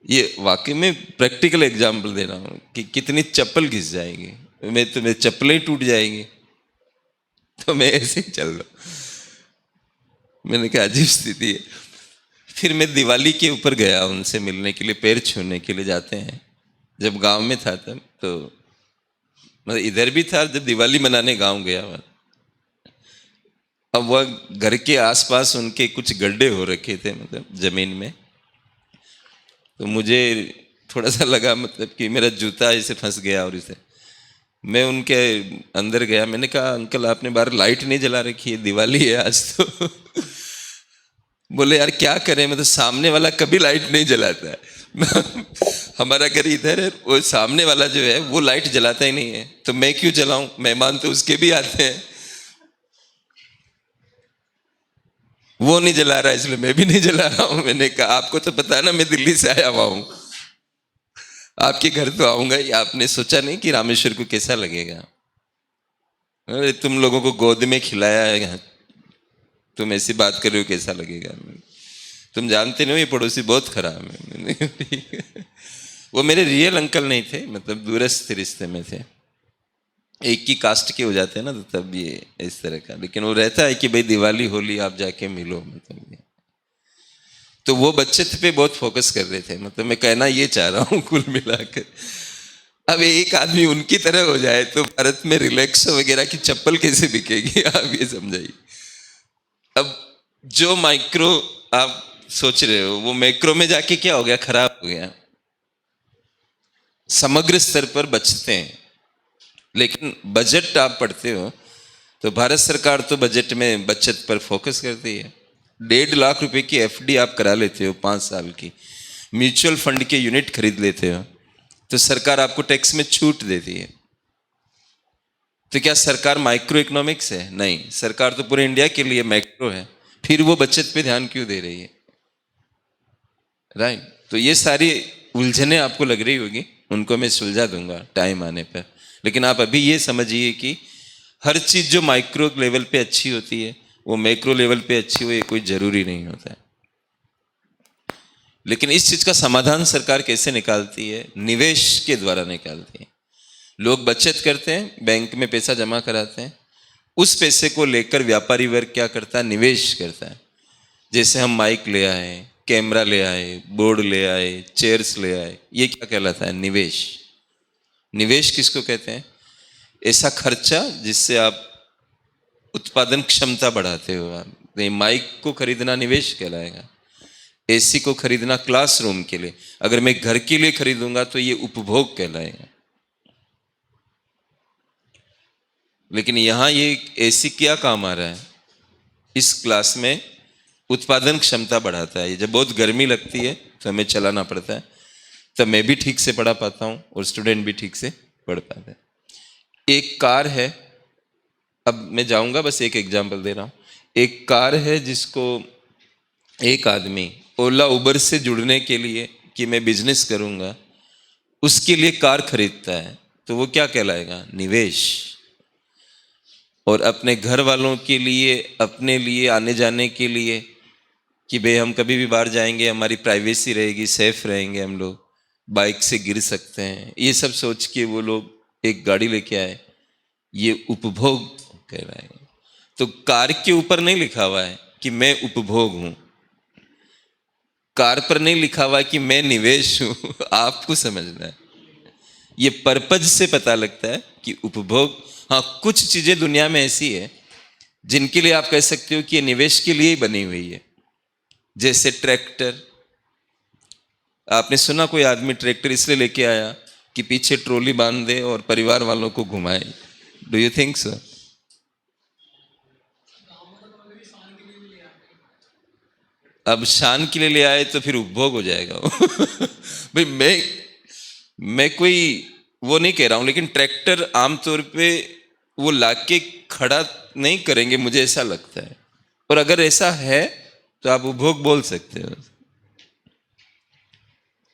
ये वाकई में प्रैक्टिकल एग्जाम्पल दे रहा हूं कि कितनी चप्पल घिस जाएगी, तो मेरी चप्पलें ही टूट जाएगी। तो मैं ऐसे ही चल रहा। मैंने कहा अजीब स्थिति है। फिर मैं दिवाली के ऊपर गया उनसे मिलने के लिए, पैर छूने के लिए जाते हैं। जब गांव में था तब, तो मतलब इधर भी था जब दिवाली मनाने गांव गया। अब वह घर के आसपास उनके कुछ गड्ढे हो रखे थे, मतलब जमीन में। तो मुझे थोड़ा सा लगा मतलब कि मेरा जूता ऐसे फंस गया, और इसे मैं उनके अंदर गया। मैंने कहा अंकल आपने बाहर लाइट नहीं जला रखी है, दिवाली है आज तो। बोले यार क्या करें, मतलब सामने वाला कभी लाइट नहीं जलाता है। हमारा घर इधर है, वो सामने वाला जो है वो लाइट जलाता ही नहीं है, तो मैं क्यों जलाऊं, मेहमान तो उसके भी आते हैं। वो नहीं जला रहा इसलिए मैं भी नहीं जला रहा हूं। मैंने कहा आपको तो पता है ना मैं दिल्ली से आया हुआ हूं, आपके घर तो आऊंगा ही। आपने सोचा नहीं कि रामेश्वर को कैसा लगेगा। अरे तुम लोगों को गोद में खिलाया है, तुम ऐसी बात कर रहे हो कैसा लगेगा। तुम जानते नहीं हो ये पड़ोसी बहुत खराब है। ठीक है। वो मेरे रियल अंकल नहीं थे, मतलब दूरस्थ रिश्ते में थे, एक ही कास्ट के हो जाते हैं ना, तो तब ये इस तरह का। लेकिन वो रहता है कि भाई दिवाली होली आप जाके मिलो, मतलब ये। तो वो बचत पे बहुत फोकस कर रहे थे, मतलब मैं कहना ये चाह रहा हूँ कुल मिलाकर। अब एक आदमी उनकी तरह हो जाए तो भारत में रिलैक्स वगैरह की चप्पल कैसे बिकेगी, आप ये समझाइए। अब जो माइक्रो आप सोच रहे हो वो मैक्रो में जाके क्या हो गया, खराब हो गया। समग्र स्तर पर बचते हैं, लेकिन बजट आप पढ़ते हो तो भारत सरकार तो बजट में बचत पर फोकस करती है। 1.5 लाख रुपए की एफडी आप करा लेते हो 5 साल की, म्यूचुअल फंड के यूनिट खरीद लेते हो, तो सरकार आपको टैक्स में छूट देती है। तो क्या सरकार माइक्रो इकोनॉमिक्स है? नहीं, सरकार तो पूरे इंडिया के लिए मैक्रो है। फिर वो बचत पे ध्यान क्यों दे रही है? राइट। तो ये सारी उलझने आपको लग रही होगी, उनको मैं सुलझा दूंगा टाइम आने पर। लेकिन आप अभी ये समझिए कि हर चीज जो माइक्रो लेवल पे अच्छी होती है वो मैक्रो लेवल पे अच्छी हो, ये कोई जरूरी नहीं होता है। लेकिन इस चीज का समाधान सरकार कैसे निकालती है? निवेश के द्वारा निकालती है। लोग बचत करते हैं, बैंक में पैसा जमा कराते हैं, उस पैसे को लेकर व्यापारी वर्ग क्या करता है? निवेश करता है। जैसे हम माइक ले आए, कैमरा ले आए, बोर्ड ले आए, चेयर्स ले आए, ये क्या कहलाता है? निवेश। निवेश किसको कहते हैं? ऐसा खर्चा जिससे आप उत्पादन क्षमता बढ़ाते हो। आप माइक को खरीदना निवेश कहलाएगा, एसी को खरीदना क्लासरूम के लिए, अगर मैं घर के लिए खरीदूंगा तो ये उपभोग कहलाएगा। लेकिन यहां ये एसी क्या काम आ रहा है? इस क्लास में उत्पादन क्षमता बढ़ाता है। जब बहुत गर्मी लगती है तो हमें चलाना पड़ता है, तब मैं भी ठीक से पढ़ा पाता हूं और स्टूडेंट भी ठीक से पढ़ पाते हैं। एक कार है, अब मैं जाऊंगा, बस एक एग्जांपल दे रहा हूं। एक कार है जिसको एक आदमी ओला उबर से जुड़ने के लिए कि मैं बिजनेस करूंगा, उसके लिए कार खरीदता है, तो वो क्या कहलाएगा? निवेश। और अपने घर वालों के लिए, अपने लिए, आने जाने के लिए कि भाई हम कभी भी बाहर जाएंगे, हमारी प्राइवेसी रहेगी, सेफ रहेंगे, हम लोग बाइक से गिर सकते हैं, ये सब सोच के वो लोग एक गाड़ी लेके आए, ये उपभोग कहलाएगा। तो कार के ऊपर नहीं लिखा हुआ है कि मैं उपभोग हूं, कार पर नहीं लिखा हुआ है कि मैं निवेश हूं। आपको समझना है, ये पर्पज से पता लगता है कि उपभोग। हाँ, कुछ चीजें दुनिया में ऐसी है जिनके लिए आप कह सकते हो कि ये निवेश के लिए ही बनी हुई है। जैसे ट्रैक्टर, आपने सुना कोई आदमी ट्रैक्टर इसलिए लेके आया कि पीछे ट्रॉली बांध दे और परिवार वालों को घुमाए? Do you think so? अब शान के लिए ले आए तो फिर उपभोग हो जाएगा वो। भाई मैं कोई वो नहीं कह रहा हूं, लेकिन ट्रैक्टर आमतौर पे वो लाके खड़ा नहीं करेंगे, मुझे ऐसा लगता है। और अगर ऐसा है तो आप उपभोग बोल सकते हो।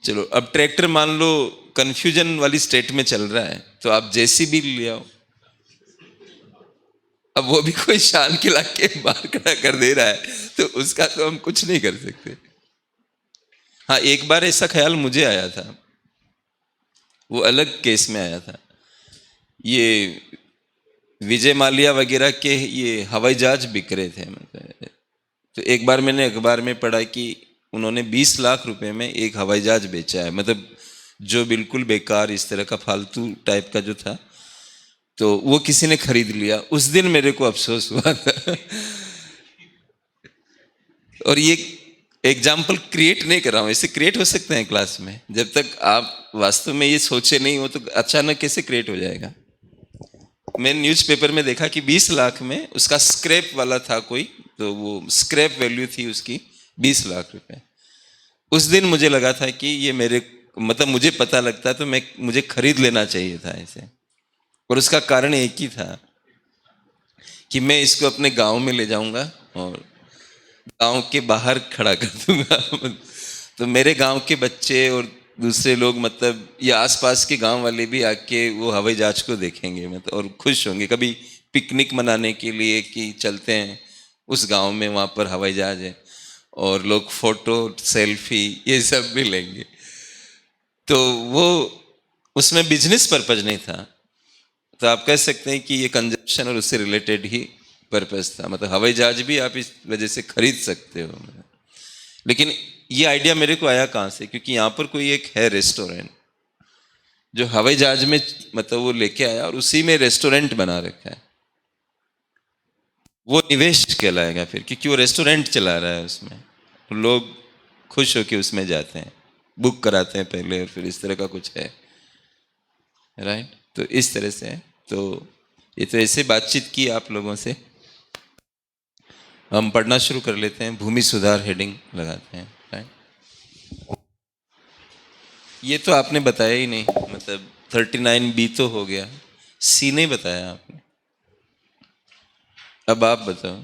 चलो अब ट्रैक्टर मान लो कंफ्यूजन वाली स्टेट में चल रहा है, तो आप जेसीबी ले आओ। अब वो भी कोई शान के लाके बाहर खड़ा कर दे रहा है, तो उसका तो हम कुछ नहीं कर सकते। हाँ, एक बार ऐसा ख्याल मुझे आया था, वो अलग केस में आया था। ये विजय माल्या वगैरह के ये हवाई जहाज बिक रहे थे, मतलब तो एक बार मैंने अखबार में पढ़ा कि उन्होंने 20 लाख रुपए में एक हवाई जहाज बेचा है, मतलब जो बिल्कुल बेकार इस तरह का फालतू टाइप का जो था, तो वो किसी ने खरीद लिया। उस दिन मेरे को अफसोस हुआ था। और ये एग्जाम्पल क्रिएट नहीं कर रहा हूँ, ऐसे क्रिएट हो सकते हैं क्लास में, जब तक आप वास्तव में ये सोचे नहीं हो तो अचानक कैसे क्रिएट हो जाएगा। मैंने न्यूज़पेपर में देखा कि 20 लाख में उसका स्क्रैप वाला था कोई, तो वो स्क्रैप वैल्यू थी उसकी 20 लाख रुपए। उस दिन मुझे लगा था कि ये मेरे, मतलब मुझे पता लगता तो मुझे खरीद लेना चाहिए था ऐसे। और उसका कारण एक ही था कि मैं इसको अपने गांव में ले जाऊंगा और गांव के बाहर खड़ा कर दूंगा। तो मेरे गांव के बच्चे और दूसरे लोग, मतलब ये आसपास के गांव वाले भी आके वो हवाई जहाज को देखेंगे, मतलब और खुश होंगे। कभी पिकनिक मनाने के लिए कि चलते हैं उस गांव में, वहाँ पर हवाई जहाज है, और लोग फोटो सेल्फी ये सब भी लेंगे। तो वो उसमें बिजनेस पर्पज नहीं था, तो आप कह सकते हैं कि ये कंजप्शन और उससे रिलेटेड ही पर्पज था। मतलब हवाई जहाज भी आप इस वजह से खरीद सकते हो। लेकिन ये आइडिया मेरे को आया कहाँ से, क्योंकि यहाँ पर कोई एक है रेस्टोरेंट जो हवाई जहाज में, मतलब वो लेके आया और उसी में रेस्टोरेंट बना रखा है। वो निवेश कहलाएगा फिर, क्योंकि वो रेस्टोरेंट चला रहा है उसमें, लोग खुश होके उसमें जाते हैं, बुक कराते हैं पहले, और फिर इस तरह का कुछ है, राइट। तो इस तरह से है। तो ये तो ऐसे बातचीत की आप लोगों से। हम पढ़ना शुरू कर लेते हैं। भूमि सुधार हेडिंग लगाते हैं, राइट। ये तो आपने बताया ही नहीं, मतलब 39B तो हो गया, सी नहीं बताया आपने। अब आप बताओ।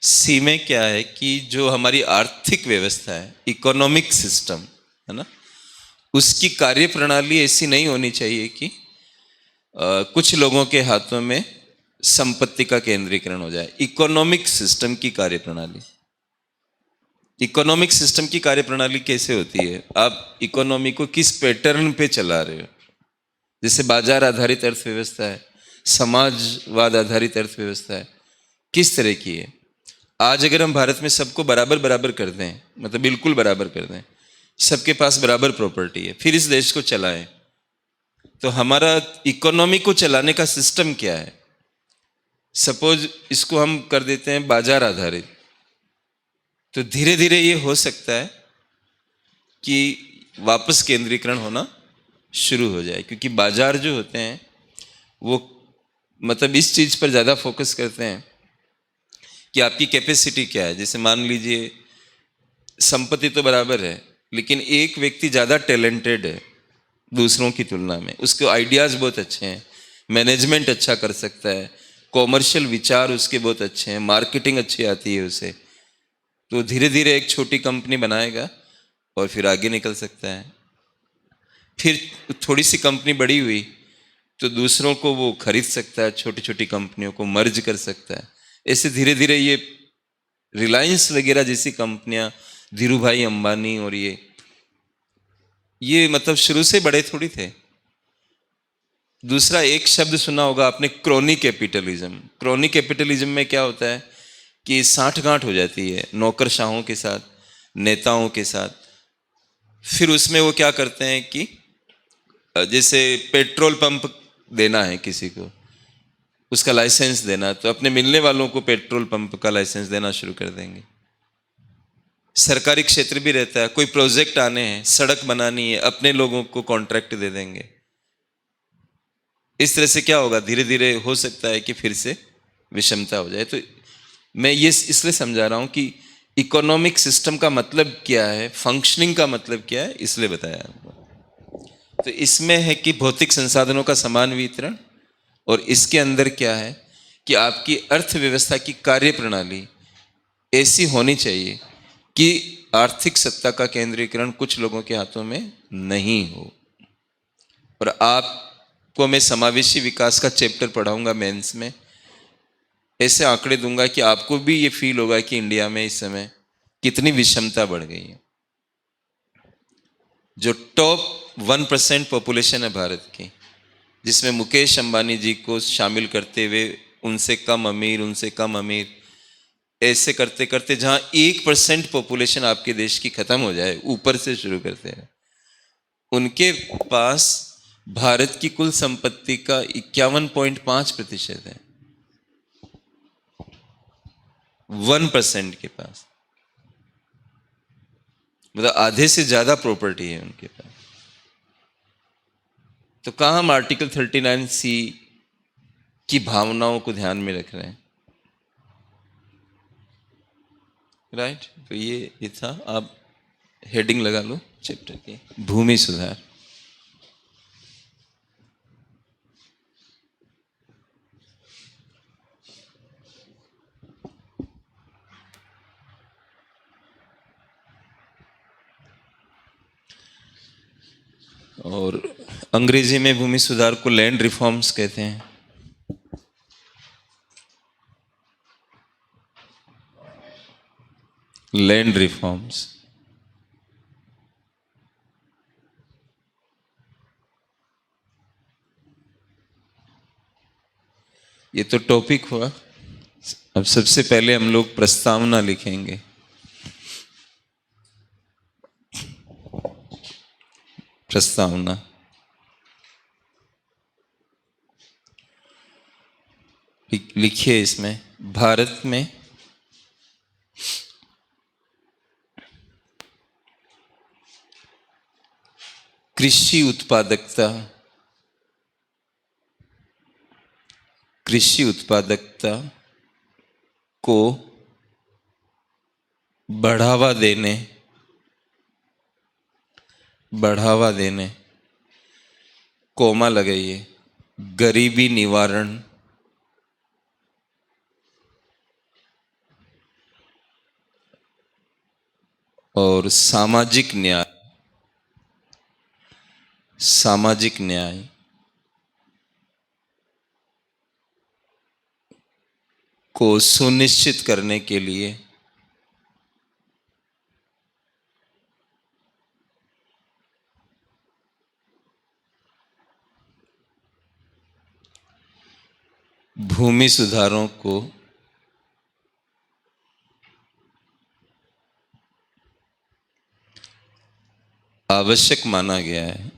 सी में क्या है कि जो हमारी आर्थिक व्यवस्था है, इकोनॉमिक सिस्टम है ना, उसकी कार्य प्रणाली ऐसी नहीं होनी चाहिए कि कुछ लोगों के हाथों में संपत्ति का केंद्रीकरण हो जाए। इकोनॉमिक सिस्टम की कार्य प्रणाली, इकोनॉमिक सिस्टम की कार्य प्रणाली कैसे होती है, आप इकोनॉमी को किस पैटर्न पे चला रहे हो। जैसे बाजार आधारित अर्थव्यवस्था है, समाजवाद आधारित अर्थव्यवस्था है, किस तरह की है। आज अगर हम भारत में सबको बराबर बराबर कर दें, मतलब बिल्कुल बराबर कर दें, सबके पास बराबर प्रॉपर्टी है, फिर इस देश को चलाएं, तो हमारा इकोनॉमी को चलाने का सिस्टम क्या है। सपोज इसको हम कर देते हैं बाजार आधारित, तो धीरे धीरे ये हो सकता है कि वापस केंद्रीकरण होना शुरू हो जाए, क्योंकि बाजार जो होते हैं वो मतलब इस चीज पर ज्यादा फोकस करते हैं कि आपकी कैपेसिटी क्या है। जैसे मान लीजिए संपत्ति तो बराबर है, लेकिन एक व्यक्ति ज्यादा टैलेंटेड है दूसरों की तुलना में, उसके आइडियाज बहुत अच्छे हैं, मैनेजमेंट अच्छा कर सकता है, कॉमर्शियल विचार उसके बहुत अच्छे हैं, मार्केटिंग अच्छी आती है उसे, तो धीरे धीरे एक छोटी कंपनी बनाएगा और फिर आगे निकल सकता है। फिर थोड़ी सी कंपनी बड़ी हुई तो दूसरों को वो खरीद सकता है, छोटी छोटी कंपनियों को मर्ज कर सकता है। ऐसे धीरे धीरे ये रिलायंस वगैरह जैसी कंपनियां, धीरू भाई अंबानी, और ये मतलब शुरू से बड़े थोड़ी थे। दूसरा एक शब्द सुना होगा आपने, क्रोनी कैपिटलिज्म। क्रोनी कैपिटलिज्म में क्या होता है कि साठगांठ हो जाती है नौकरशाहों के साथ, नेताओं के साथ। फिर उसमें वो क्या करते हैं कि जैसे पेट्रोल पंप देना है किसी को, उसका लाइसेंस देना, तो अपने मिलने वालों को पेट्रोल पंप का लाइसेंस देना शुरू कर देंगे। सरकारी क्षेत्र भी रहता है, कोई प्रोजेक्ट आने हैं, सड़क बनानी है, अपने लोगों को कॉन्ट्रैक्ट दे देंगे। इस तरह से क्या होगा, धीरे धीरे हो सकता है कि फिर से विषमता हो जाए। तो मैं ये इसलिए समझा रहा हूं कि इकोनॉमिक सिस्टम का मतलब क्या है, फंक्शनिंग का मतलब क्या है, इसलिए बताया आपको। तो इसमें है कि भौतिक संसाधनों का समान वितरण, और इसके अंदर क्या है कि आपकी अर्थव्यवस्था की कार्य प्रणाली ऐसी होनी चाहिए कि आर्थिक सत्ता का केंद्रीकरण कुछ लोगों के हाथों में नहीं हो। और आपको मैं समावेशी विकास का चैप्टर पढ़ाऊंगा मेंस में, ऐसे आंकड़े दूंगा कि आपको भी ये फील होगा कि इंडिया में इस समय कितनी विषमता बढ़ गई है। जो टॉप 1% पॉपुलेशन है भारत की, जिसमें मुकेश अंबानी जी को शामिल करते हुए उनसे कम अमीर, उनसे कम अमीर, ऐसे करते करते जहां 1% पॉपुलेशन आपके देश की खत्म हो जाए, ऊपर से शुरू करते हैं, उनके पास भारत की कुल संपत्ति का 51.5% है 1% के पास। मतलब आधे से ज्यादा प्रॉपर्टी है उनके पास। तो कहां हम आर्टिकल 39C की भावनाओं को ध्यान में रख रहे हैं, राइट। तो ये था, आप हेडिंग लगा लो चैप्टर की, भूमि सुधार। और अंग्रेजी में भूमि सुधार को लैंड रिफॉर्म्स कहते हैं। Land reforms. ये तो टॉपिक हुआ। अब सबसे पहले हम लोग प्रस्तावना लिखेंगे। प्रस्तावना। लिखिए इसमें, भारत में कृषि उत्पादकता को बढ़ावा देने, कोमा लगाइए, गरीबी निवारण और सामाजिक न्याय को सुनिश्चित करने के लिए भूमि सुधारों को आवश्यक माना गया है।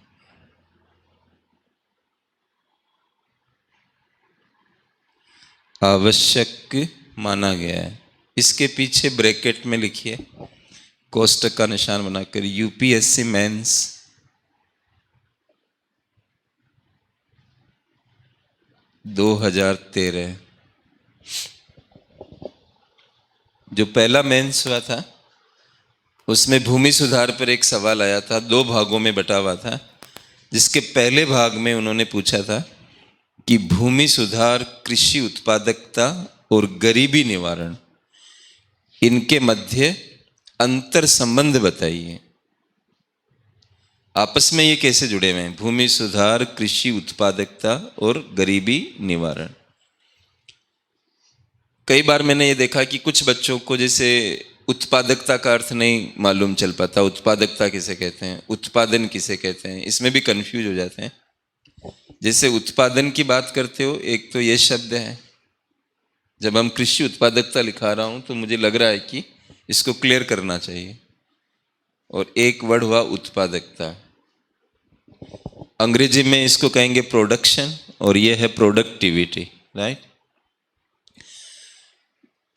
आवश्यक माना गया है। इसके पीछे ब्रैकेट में लिखिए, कोष्टक का निशान बनाकर, यूपीएससी मेंस 2013। जो पहला मेंस हुआ था उसमें भूमि सुधार पर एक सवाल आया था, 2 भागों में बटा हुआ था, जिसके पहले भाग में उन्होंने पूछा था कि भूमि सुधार, कृषि उत्पादकता और गरीबी निवारण, इनके मध्य अंतर संबंध बताइए। आपस में ये कैसे जुड़े हुए हैं, भूमि सुधार, कृषि उत्पादकता और गरीबी निवारण। कई बार मैंने ये देखा कि कुछ बच्चों को जैसे उत्पादकता का अर्थ नहीं मालूम चल पाता, उत्पादकता किसे कहते हैं, उत्पादन किसे कहते हैं, इसमें भी कंफ्यूज हो जाते हैं। जैसे उत्पादन की बात करते हो, एक तो ये शब्द है, जब हम कृषि उत्पादकता लिखा रहा हूं तो मुझे लग रहा है कि इसको क्लियर करना चाहिए। और एक वर्ड हुआ उत्पादकता, अंग्रेजी में इसको कहेंगे प्रोडक्शन, और ये है प्रोडक्टिविटी, राइट।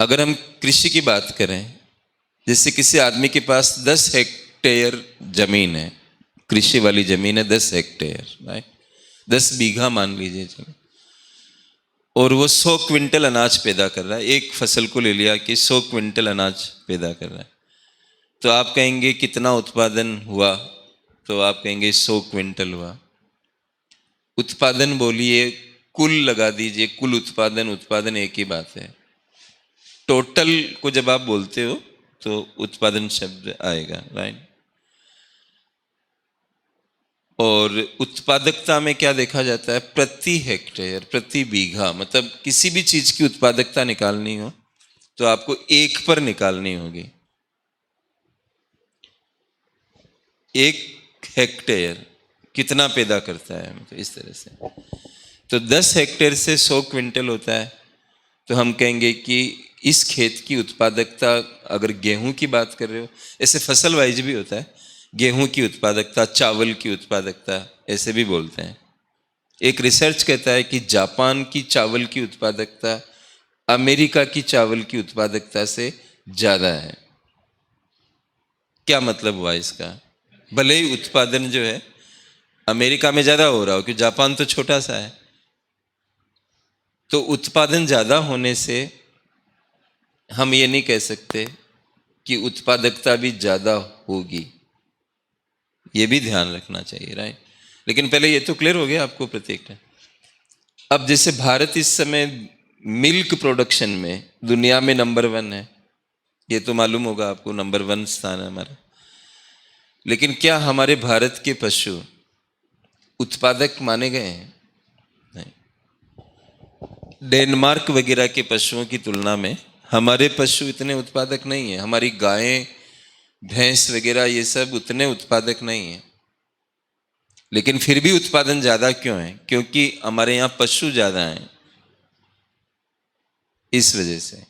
अगर हम कृषि की बात करें, जैसे किसी आदमी के पास 10 हेक्टेयर जमीन है, कृषि वाली जमीन है 10 हेक्टेयर, राइट, 10 बीघा मान लीजिए चलो, और वो 100 क्विंटल अनाज पैदा कर रहा है। एक फसल को ले लिया कि 100 क्विंटल अनाज पैदा कर रहा है, तो आप कहेंगे कितना उत्पादन हुआ, तो आप कहेंगे 100 क्विंटल हुआ। उत्पादन बोलिए कुल लगा दीजिए, कुल उत्पादन, उत्पादन एक ही बात है। टोटल को जब आप बोलते हो तो उत्पादन शब्द आएगा, राइट। और उत्पादकता में क्या देखा जाता है? प्रति हेक्टेयर, प्रति बीघा, मतलब किसी भी चीज की उत्पादकता निकालनी हो तो आपको एक पर निकालनी होगी। एक हेक्टेयर कितना पैदा करता है, मतलब इस तरह से। तो 10 हेक्टेयर से 100 क्विंटल होता है, तो हम कहेंगे कि इस खेत की उत्पादकता, अगर गेहूं की बात कर रहे हो, ऐसे फसल वाइज भी होता है, गेहूं की उत्पादकता, चावल की उत्पादकता, ऐसे भी बोलते हैं। एक रिसर्च कहता है कि जापान की चावल की उत्पादकता अमेरिका की चावल की उत्पादकता से ज्यादा है। क्या मतलब हुआ इसका? भले ही उत्पादन जो है अमेरिका में ज्यादा हो रहा हो, क्योंकि जापान तो छोटा सा है, तो उत्पादन ज्यादा होने से हम ये नहीं कह सकते कि उत्पादकता भी ज्यादा होगी। ये भी ध्यान रखना चाहिए, राइट। लेकिन पहले ये तो क्लियर हो गया आपको प्रत्येक टाइम। अब जैसे भारत इस समय मिल्क प्रोडक्शन में दुनिया में नंबर 1 है, ये तो मालूम होगा आपको, नंबर 1 स्थान है हमारा। लेकिन क्या हमारे भारत के पशु उत्पादक माने गए हैं? नहीं। डेनमार्क वगैरह के पशुओं की तुलना में हमारे पशु इतने उत्पादक नहीं है। हमारी गायें, भैंस वगैरह ये सब उतने उत्पादक नहीं है। लेकिन फिर भी उत्पादन ज्यादा क्यों है? क्योंकि हमारे यहाँ पशु ज्यादा हैं, इस वजह से।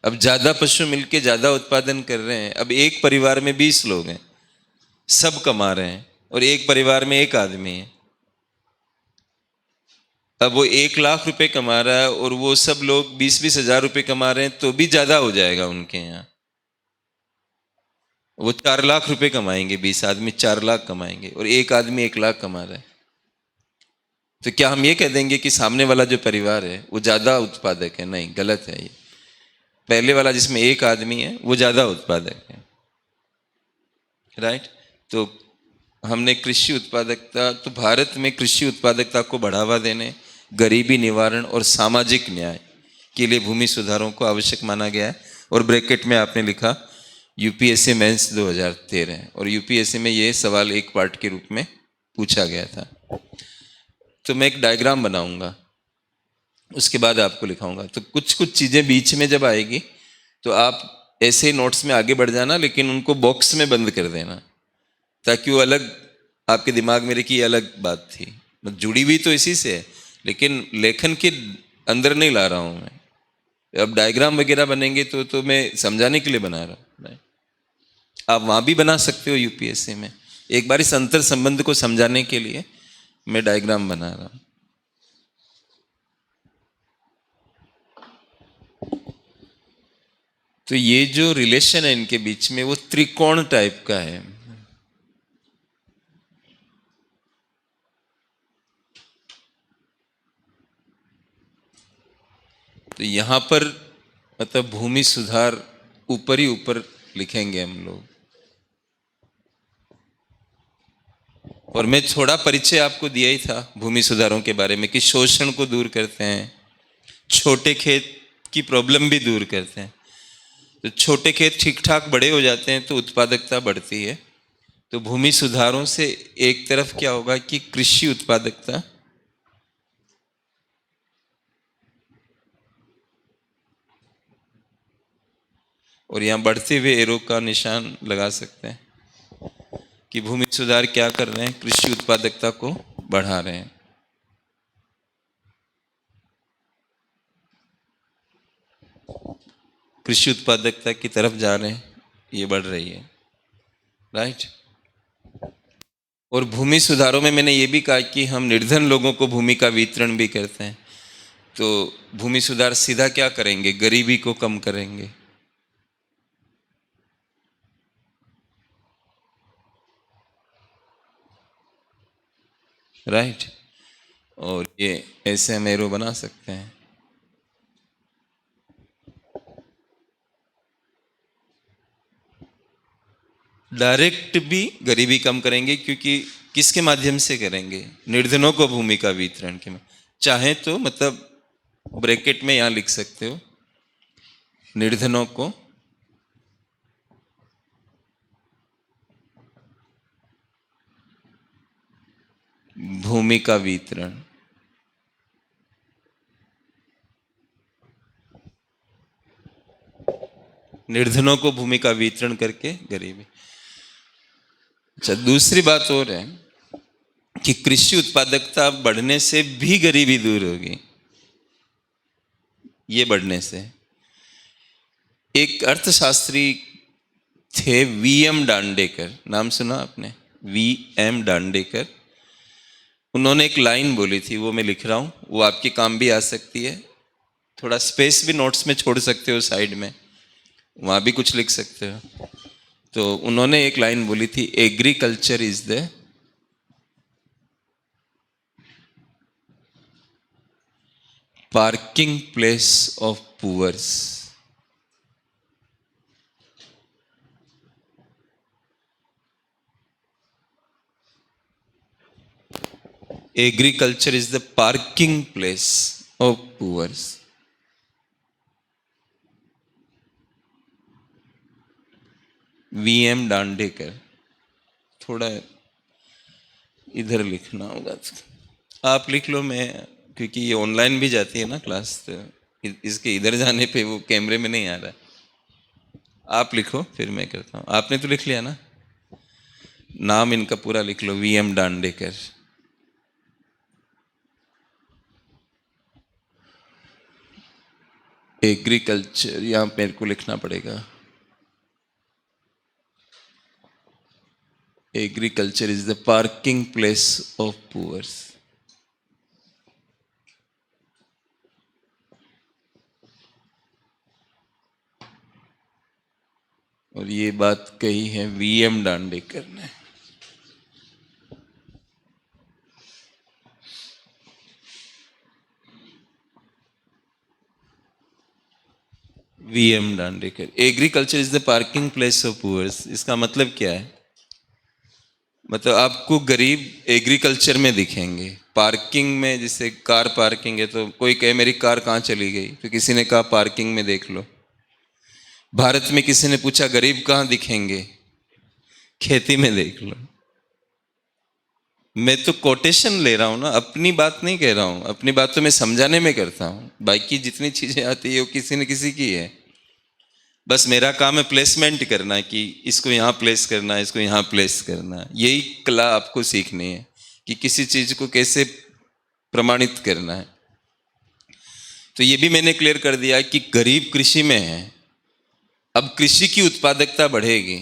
अब ज्यादा पशु मिलके ज्यादा उत्पादन कर रहे हैं। अब एक परिवार में 20 लोग हैं, सब कमा रहे हैं, और एक परिवार में एक आदमी है। अब वो 1 लाख रुपए कमा रहा है और वो सब लोग 20-20 हजार रुपए कमा रहे हैं, तो भी ज्यादा हो जाएगा उनके यहाँ। वो 4 लाख रुपए कमाएंगे, 20 आदमी 4 लाख कमाएंगे, और एक आदमी 1 लाख कमा रहा है। तो क्या हम ये कह देंगे कि सामने वाला जो परिवार है वो ज्यादा उत्पादक है? नहीं, गलत है ये। पहले वाला जिसमें एक आदमी है वो ज्यादा उत्पादक है, राइट। तो हमने कृषि उत्पादकता, तो भारत में कृषि उत्पादकता को बढ़ावा देने, गरीबी निवारण और सामाजिक न्याय के लिए भूमि सुधारों को आवश्यक माना गया है। और ब्रैकेट में आपने लिखा यूपीएससी मेंस 2013, और यूपीएससी में ये सवाल एक पार्ट के रूप में पूछा गया था। तो मैं एक डायग्राम बनाऊंगा, उसके बाद आपको लिखाऊंगा। तो कुछ कुछ चीजें बीच में जब आएगी तो आप ऐसे नोट्स में आगे बढ़ जाना, लेकिन उनको बॉक्स में बंद कर देना, ताकि वो अलग आपके दिमाग में रहे कि ये अलग बात थी। जुड़ी हुई तो इसी से है, लेकिन लेखन के अंदर नहीं ला रहा हूं मैं। अब डायग्राम वगैरह बनेंगे तो मैं समझाने के लिए बना रहा हूं। आप वहां भी बना सकते हो यूपीएससी में। एक बार इस अंतर संबंध को समझाने के लिए मैं डायग्राम बना रहा हूं। तो ये जो रिलेशन है इनके बीच में, वो त्रिकोण टाइप का है। तो यहां पर मतलब भूमि सुधार ऊपर ही ऊपर लिखेंगे हम लोग। और मैं थोड़ा परिचय आपको दिया ही था भूमि सुधारों के बारे में, कि शोषण को दूर करते हैं, छोटे खेत की प्रॉब्लम भी दूर करते हैं। तो छोटे खेत ठीक ठाक बड़े हो जाते हैं तो उत्पादकता बढ़ती है। तो भूमि सुधारों से एक तरफ क्या होगा कि कृषि उत्पादकता, और यहां बढ़ते हुए एरो का निशान लगा सकते हैं कि भूमि सुधार क्या कर रहे हैं, कृषि उत्पादकता को बढ़ा रहे हैं। कृषि उत्पादकता की तरफ जा रहे हैं, ये बढ़ रही है, राइट। और भूमि सुधारों में मैंने ये भी कहा कि हम निर्धन लोगों को भूमि का वितरण भी करते हैं। तो भूमि सुधार सीधा क्या करेंगे? गरीबी को कम करेंगे, राइट। और ये ऐसे हम एरो बना सकते हैं। डायरेक्ट भी गरीबी कम करेंगे, क्योंकि किसके माध्यम से करेंगे? निर्धनों को भूमि का वितरण के। चाहे तो मतलब ब्रैकेट में यहां लिख सकते हो, निर्धनों को भूमि का वितरण। निर्धनों को भूमि का वितरण करके गरीबी। अच्छा, दूसरी बात और है कि कृषि उत्पादकता बढ़ने से भी गरीबी दूर होगी। ये बढ़ने से, एक अर्थशास्त्री थे वीएम डांडेकर, नाम सुना आपने? वीएम डांडेकर। उन्होंने एक लाइन बोली थी, वो मैं लिख रहा हूं, वो आपके काम भी आ सकती है। थोड़ा स्पेस भी नोट्स में छोड़ सकते हो साइड में, वहां भी कुछ लिख सकते हो। तो उन्होंने एक लाइन बोली थी, agriculture is the parking place of poors. Agriculture is the parking place of poors. VM Dandekar. थोड़ा इधर लिखना होगा, आप लिख लो, मैं क्योंकि ये ऑनलाइन भी जाती है ना क्लास, तो इसके इधर जाने पे वो कैमरे में नहीं आ रहा। आप लिखो फिर मैं करता हूँ। आपने तो लिख लिया ना, नाम इनका पूरा लिख लो, वीएम दांडेकर। एग्रीकल्चर यहाँ मेरे को लिखना पड़ेगा, agriculture is the parking place of poors. और ये बात कही है वीएम दांडेकर ने। VM Dandekar, agriculture is the parking place of poors. इसका मतलब क्या है? मतलब आपको गरीब एग्रीकल्चर में दिखेंगे, पार्किंग में। जैसे कार पार्किंग है, तो कोई कहे मेरी कार कहाँ चली गई, तो किसी ने कहा पार्किंग में देख लो। भारत में किसी ने पूछा गरीब कहाँ दिखेंगे, खेती में देख लो। मैं तो कोटेशन ले रहा हूं ना, अपनी बात नहीं कह रहा हूं। अपनी बात तो मैं समझाने में करता हूं, बाकी जितनी चीजें आती है वो किसी न किसी की है। बस मेरा काम है प्लेसमेंट करना, कि इसको यहाँ प्लेस करना है, इसको यहाँ प्लेस करना है। यही कला आपको सीखनी है कि किसी चीज को कैसे प्रमाणित करना है। तो ये भी मैंने क्लियर कर दिया कि गरीब कृषि में है। अब कृषि की उत्पादकता बढ़ेगी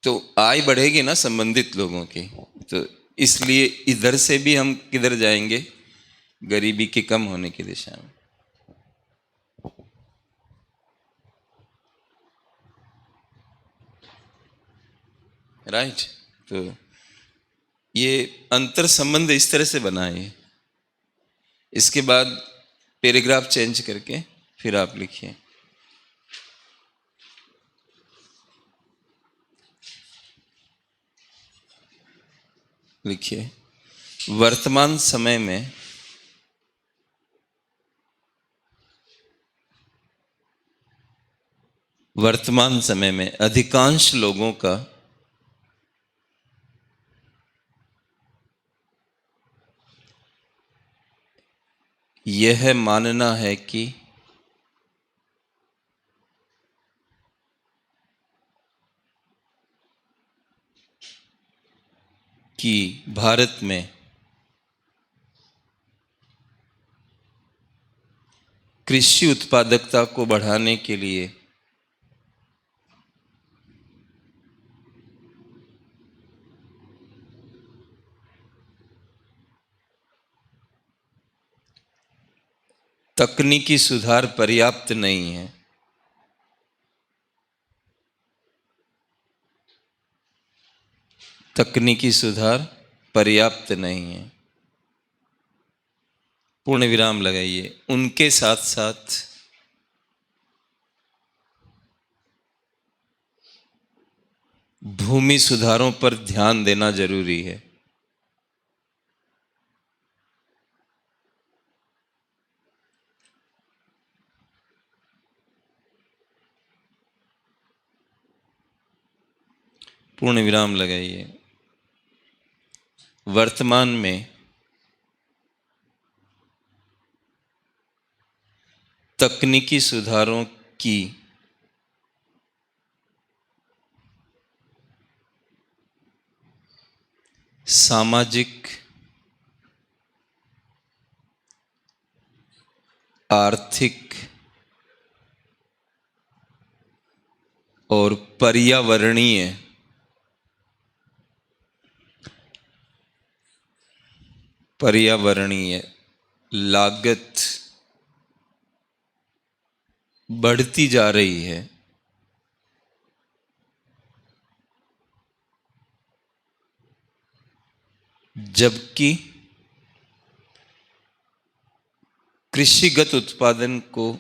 तो आय बढ़ेगी ना संबंधित लोगों की। तो इसलिए इधर से भी हम किधर जाएंगे? गरीबी के कम होने की दिशा में। राइट। तो ये अंतर संबंध इस तरह से बना है। इसके बाद पैराग्राफ चेंज करके फिर आप लिखिए। लिखिए, वर्तमान समय में अधिकांश लोगों का यह मानना है कि भारत में कृषि उत्पादकता को बढ़ाने के लिए तकनीकी सुधार पर्याप्त नहीं है। तकनीकी सुधार पर्याप्त नहीं है, पूर्ण विराम लगाइए। उनके साथ साथ भूमि सुधारों पर ध्यान देना जरूरी है। पूर्ण विराम लगाइए। वर्तमान में तकनीकी सुधारों की सामाजिक, आर्थिक और पर्यावरणीय लागत बढ़ती जा रही है। जबकि कृषिगत उत्पादन को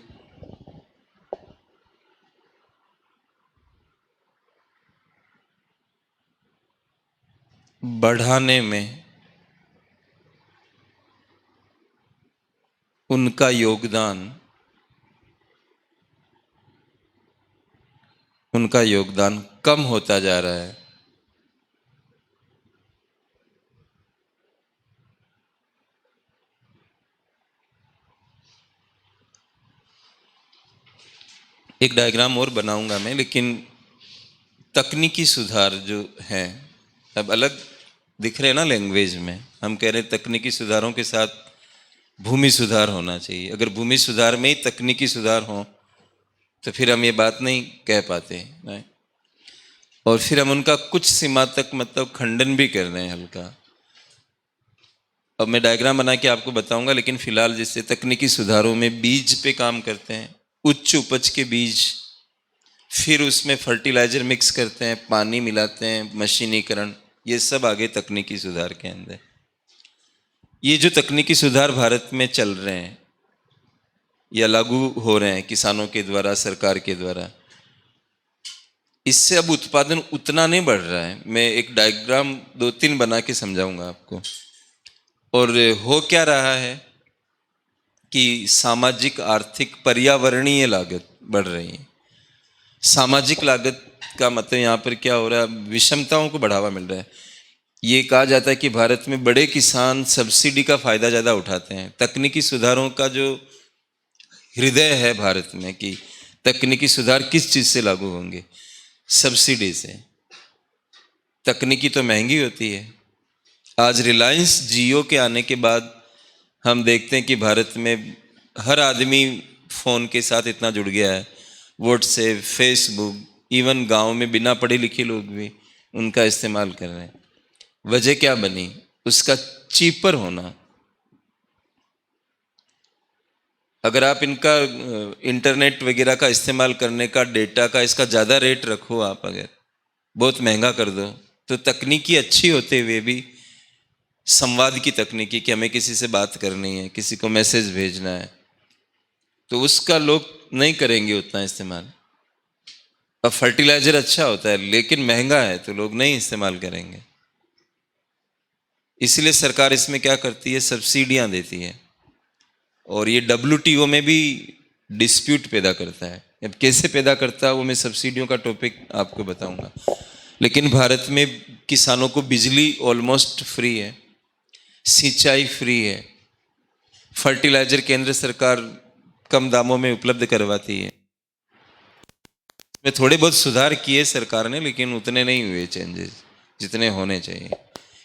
बढ़ाने में उनका योगदान कम होता जा रहा है। एक डायग्राम और बनाऊंगा मैं, लेकिन तकनीकी सुधार जो है, अब अलग दिख रहे हैं ना लैंग्वेज में। हम कह रहे हैं तकनीकी सुधारों के साथ भूमि सुधार होना चाहिए। अगर भूमि सुधार में ही तकनीकी सुधार हो तो फिर हम ये बात नहीं कह पाते, नहीं? और फिर हम उनका कुछ सीमा तक मतलब खंडन भी कर रहे हैं हल्का। अब मैं डायग्राम बना के आपको बताऊंगा, लेकिन फिलहाल जैसे तकनीकी सुधारों में बीज पे काम करते हैं, उच्च उपज के बीज, फिर उसमें फर्टिलाइजर मिक्स करते हैं, पानी मिलाते हैं, मशीनीकरण, ये सब आगे तकनीकी सुधार के अंदर। ये जो तकनीकी सुधार भारत में चल रहे हैं या लागू हो रहे हैं किसानों के द्वारा, सरकार के द्वारा, इससे अब उत्पादन उतना नहीं बढ़ रहा है। मैं एक डायग्राम 2-3 बना के समझाऊंगा आपको। और हो क्या रहा है कि सामाजिक, आर्थिक, पर्यावरणीय लागत बढ़ रही है। सामाजिक लागत का मतलब यहाँ पर क्या हो रहा है, विषमताओं को बढ़ावा मिल रहा है। ये कहा जाता है कि भारत में बड़े किसान सब्सिडी का फायदा ज़्यादा उठाते हैं। तकनीकी सुधारों का जो हृदय है भारत में कि तकनीकी सुधार किस चीज़ से लागू होंगे, सब्सिडी से। तकनीकी तो महंगी होती है। आज रिलायंस जियो के आने के बाद हम देखते हैं कि भारत में हर आदमी फ़ोन के साथ इतना जुड़ गया है, व्हाट्सएप, फेसबुक, इवन गांव में बिना पढ़े लिखे लोग भी उनका इस्तेमाल कर रहे हैं। वजह क्या बनी? उसका चीपर होना। अगर आप इनका इंटरनेट वगैरह का इस्तेमाल करने का, डेटा का, इसका ज़्यादा रेट रखो, आप अगर बहुत महंगा कर दो, तो तकनीकी अच्छी होते हुए भी, संवाद की तकनीकी कि हमें किसी से बात करनी है, किसी को मैसेज भेजना है, तो उसका लोग नहीं करेंगे उतना इस्तेमाल। अब फर्टिलाइजर अच्छा होता है लेकिन महंगा है तो लोग नहीं इस्तेमाल करेंगे। इसलिए सरकार इसमें क्या करती है, सब्सिडियां देती है। और ये WTO में भी डिस्प्यूट पैदा करता है। अब कैसे पैदा करता है वो मैं सब्सिडियों का टॉपिक आपको बताऊंगा। लेकिन भारत में किसानों को बिजली ऑलमोस्ट फ्री है, सिंचाई फ्री है, फर्टिलाइजर केंद्र सरकार कम दामों में उपलब्ध करवाती है। में थोड़े बहुत सुधार किए सरकार ने, लेकिन उतने नहीं हुए चेंजेस जितने होने चाहिए।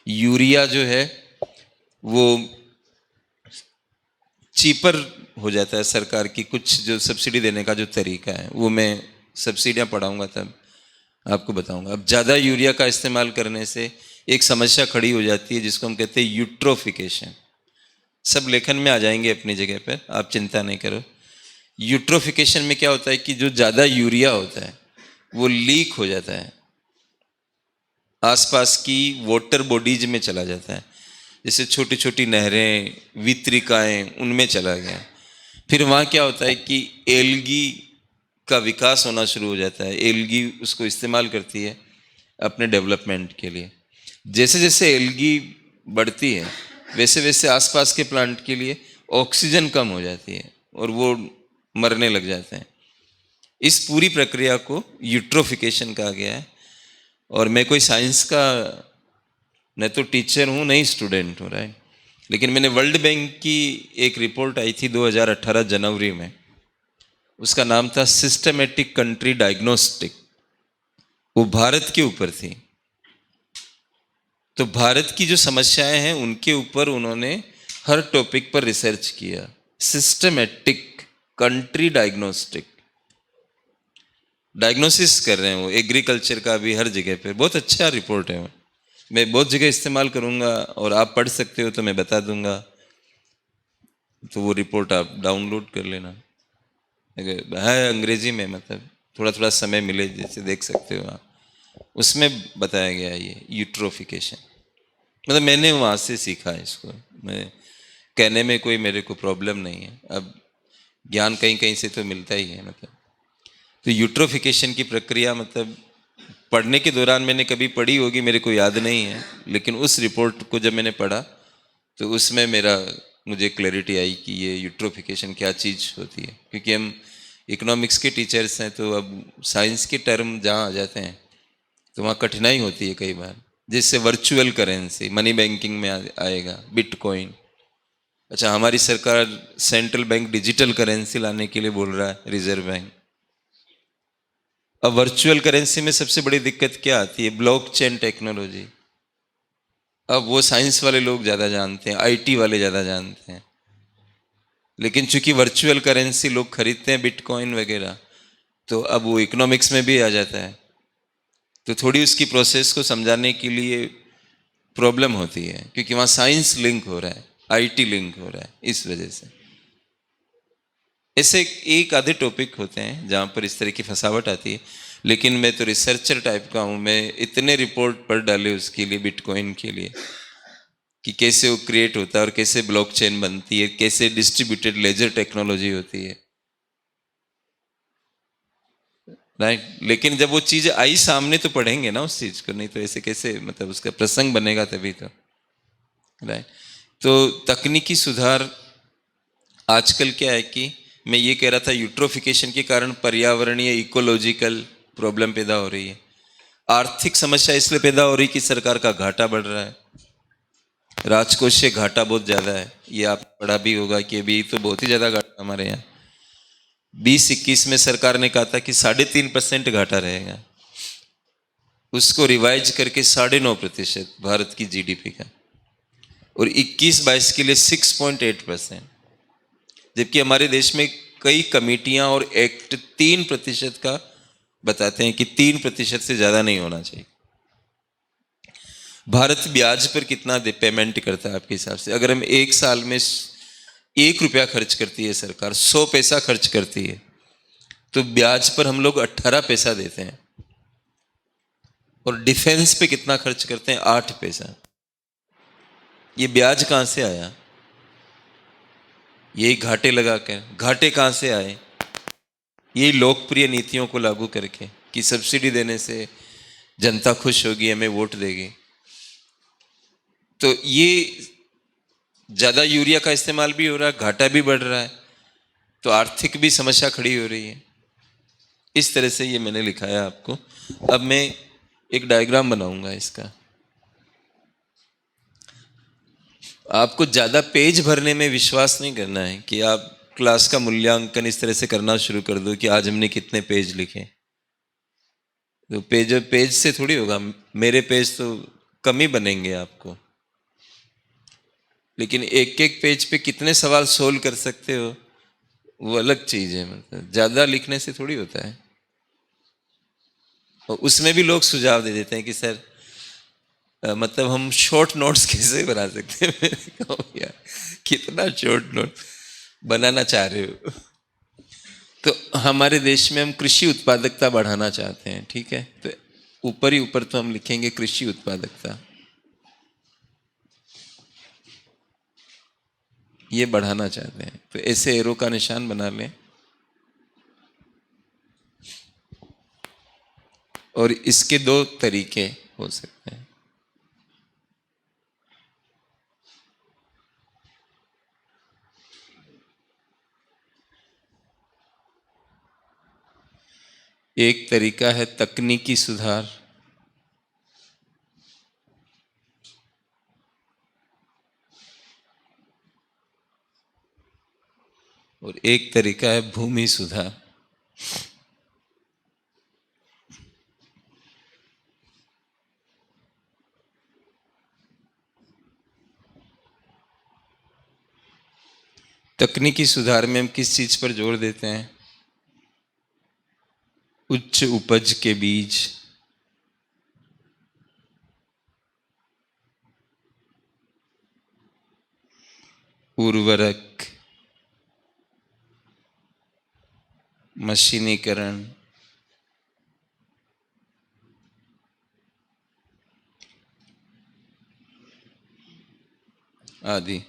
यूरिया जो है वो चीपर हो जाता है। सरकार की कुछ जो सब्सिडी देने का जो तरीका है वो मैं सब्सिडियां पढ़ाऊंगा तब आपको बताऊंगा। अब ज़्यादा यूरिया का इस्तेमाल करने से एक समस्या खड़ी हो जाती है जिसको हम कहते हैं यूट्रोफिकेशन। सब लेखन में आ जाएंगे अपनी जगह पर, आप चिंता नहीं करो। यूट्रोफिकेशन में क्या होता है कि जो ज़्यादा यूरिया होता है वो लीक हो जाता है, आसपास की वाटर बॉडीज में चला जाता है। जैसे छोटी छोटी नहरें, वितरिकाएं, उनमें चला गया। फिर वहाँ क्या होता है कि एल्गी का विकास होना शुरू हो जाता है। एल्गी उसको इस्तेमाल करती है अपने डेवलपमेंट के लिए। जैसे जैसे एल्गी बढ़ती है वैसे वैसे आसपास के प्लांट के लिए ऑक्सीजन कम हो जाती है और वो मरने लग जाते हैं। इस पूरी प्रक्रिया को यूट्रोफिकेशन कहा गया है। और मैं कोई साइंस का न तो टीचर हूँ नहीं स्टूडेंट हूँ, राइट। लेकिन मैंने वर्ल्ड बैंक की एक रिपोर्ट आई थी 2018 जनवरी में, उसका नाम था सिस्टमेटिक कंट्री डायग्नोस्टिक, वो भारत के ऊपर थी। तो भारत की जो समस्याएं हैं उनके ऊपर उन्होंने हर टॉपिक पर रिसर्च किया। सिस्टमेटिक कंट्री डायग्नोस्टिक, डायग्नोसिस कर रहे हैं वो एग्रीकल्चर का भी, हर जगह पे। बहुत अच्छा रिपोर्ट है वो, मैं बहुत जगह इस्तेमाल करूंगा और आप पढ़ सकते हो तो मैं बता दूंगा। तो वो रिपोर्ट आप डाउनलोड कर लेना, है अंग्रेजी में, मतलब थोड़ा थोड़ा समय मिले जैसे देख सकते हो आप। उसमें बताया गया है ये यूट्रोफिकेशन, मतलब मैंने वहाँ से सीखा है इसको। मैं कहने में कोई मेरे को प्रॉब्लम नहीं है, अब ज्ञान कहीं कहीं से तो मिलता ही है। मतलब तो यूट्रोफिकेशन की प्रक्रिया, मतलब पढ़ने के दौरान मैंने कभी पढ़ी होगी, मेरे को याद नहीं है, लेकिन उस रिपोर्ट को जब मैंने पढ़ा तो उसमें मुझे क्लैरिटी आई कि ये यूट्रोफिकेशन क्या चीज़ होती है। क्योंकि हम इकोनॉमिक्स के टीचर्स हैं, तो अब साइंस के टर्म जहाँ आ जाते हैं तो वहाँ कठिनाई होती है कई बार। जैसे वर्चुअल करेंसी मनी बैंकिंग में आएगा, बिटकॉइन। अच्छा, हमारी सरकार सेंट्रल बैंक डिजिटल करेंसी लाने के लिए बोल रहा है, रिजर्व बैंक। अब वर्चुअल करेंसी में सबसे बड़ी दिक्कत क्या आती है? Blockchain technology. अब वो साइंस वाले लोग ज़्यादा जानते हैं, आईटी वाले ज़्यादा जानते हैं। लेकिन चूंकि वर्चुअल करेंसी लोग खरीदते हैं, बिटकॉइन वगैरह, तो अब वो इकोनॉमिक्स में भी आ जाता है। तो थोड़ी उसकी प्रोसेस को समझाने के लिए प्रॉब्लम होती है, क्योंकि वहाँ साइंस लिंक हो रहा है, आईटी लिंक हो रहा है, इस वजह से। ऐसे एक आधे टॉपिक होते हैं जहाँ पर इस तरह की फंसावट आती है। लेकिन मैं तो रिसर्चर टाइप का हूँ, मैं इतने रिपोर्ट पढ़ डाले उसके लिए, बिटकॉइन के लिए, कि कैसे वो क्रिएट होता है और कैसे ब्लॉकचेन बनती है, कैसे डिस्ट्रीब्यूटेड लेजर टेक्नोलॉजी होती है, राइट। लेकिन जब वो चीज़ आई सामने तो पढ़ेंगे ना उस चीज़ को, नहीं तो ऐसे कैसे, मतलब उसका प्रसंग बनेगा तभी तो, राइट। तो तकनीकी सुधार आजकल क्या है कि मैं ये कह रहा था, यूट्रोफिकेशन के कारण पर्यावरणीय इकोलॉजिकल प्रॉब्लम पैदा हो रही है। आर्थिक समस्या इसलिए पैदा हो रही कि सरकार का घाटा बढ़ रहा है, राजकोषीय घाटा बहुत ज़्यादा है। ये आप पढ़ा भी होगा कि अभी तो बहुत ही ज़्यादा घाटा हमारे यहाँ 2021 में सरकार ने कहा था कि 3.5% घाटा रहेगा, उसको रिवाइज करके 9.5% भारत की जीडीपी का, और 21-22 के लिए 6.8%। जबकि हमारे देश में कई कमेटियां और एक्ट 3% का बताते हैं कि 3% से ज्यादा नहीं होना चाहिए। भारत ब्याज पर कितना पेमेंट करता है आपके हिसाब से? अगर हम एक साल में 1 रुपया खर्च करती है सरकार, 100 पैसा खर्च करती है, तो ब्याज पर हम लोग 18 पैसा देते हैं। और डिफेंस पे कितना खर्च करते हैं? 8 पैसा। ये ब्याज कहां से आया? यही घाटे लगाकर। घाटे कहां से आए? यही लोकप्रिय नीतियों को लागू करके, कि सब्सिडी देने से जनता खुश होगी, हमें वोट देगी। तो ये ज्यादा यूरिया का इस्तेमाल भी हो रहा है, घाटा भी बढ़ रहा है, तो आर्थिक भी समस्या खड़ी हो रही है। इस तरह से ये मैंने लिखा है आपको। अब मैं एक डायग्राम बनाऊंगा इसका। आपको ज्यादा पेज भरने में विश्वास नहीं करना है कि आप क्लास का मूल्यांकन इस तरह से करना शुरू कर दो कि आज हमने कितने पेज लिखे। तो पेज पेज से थोड़ी होगा, मेरे पेज तो कम ही बनेंगे आपको। लेकिन एक एक पेज पे कितने सवाल सोल्व कर सकते हो, वो अलग चीज है। मतलब ज्यादा लिखने से थोड़ी होता है। और उसमें भी लोग सुझाव दे देते हैं कि सर, मतलब हम शॉर्ट नोट्स कैसे बना सकते हैं। मैंने कहा, यार कितना शॉर्ट नोट बनाना चाह रहे हो? तो हमारे देश में हम कृषि उत्पादकता बढ़ाना चाहते हैं, ठीक है। तो ऊपर ही ऊपर तो हम लिखेंगे कृषि उत्पादकता, ये बढ़ाना चाहते हैं। तो ऐसे एरो का निशान बना लें, और इसके दो तरीके हो सकते हैं। एक तरीका है तकनीकी सुधार, और एक तरीका है भूमि सुधार। तकनीकी सुधार में हम किस चीज पर जोर देते हैं? उच्च उपज के बीज, उर्वरक, मशीनीकरण आदि।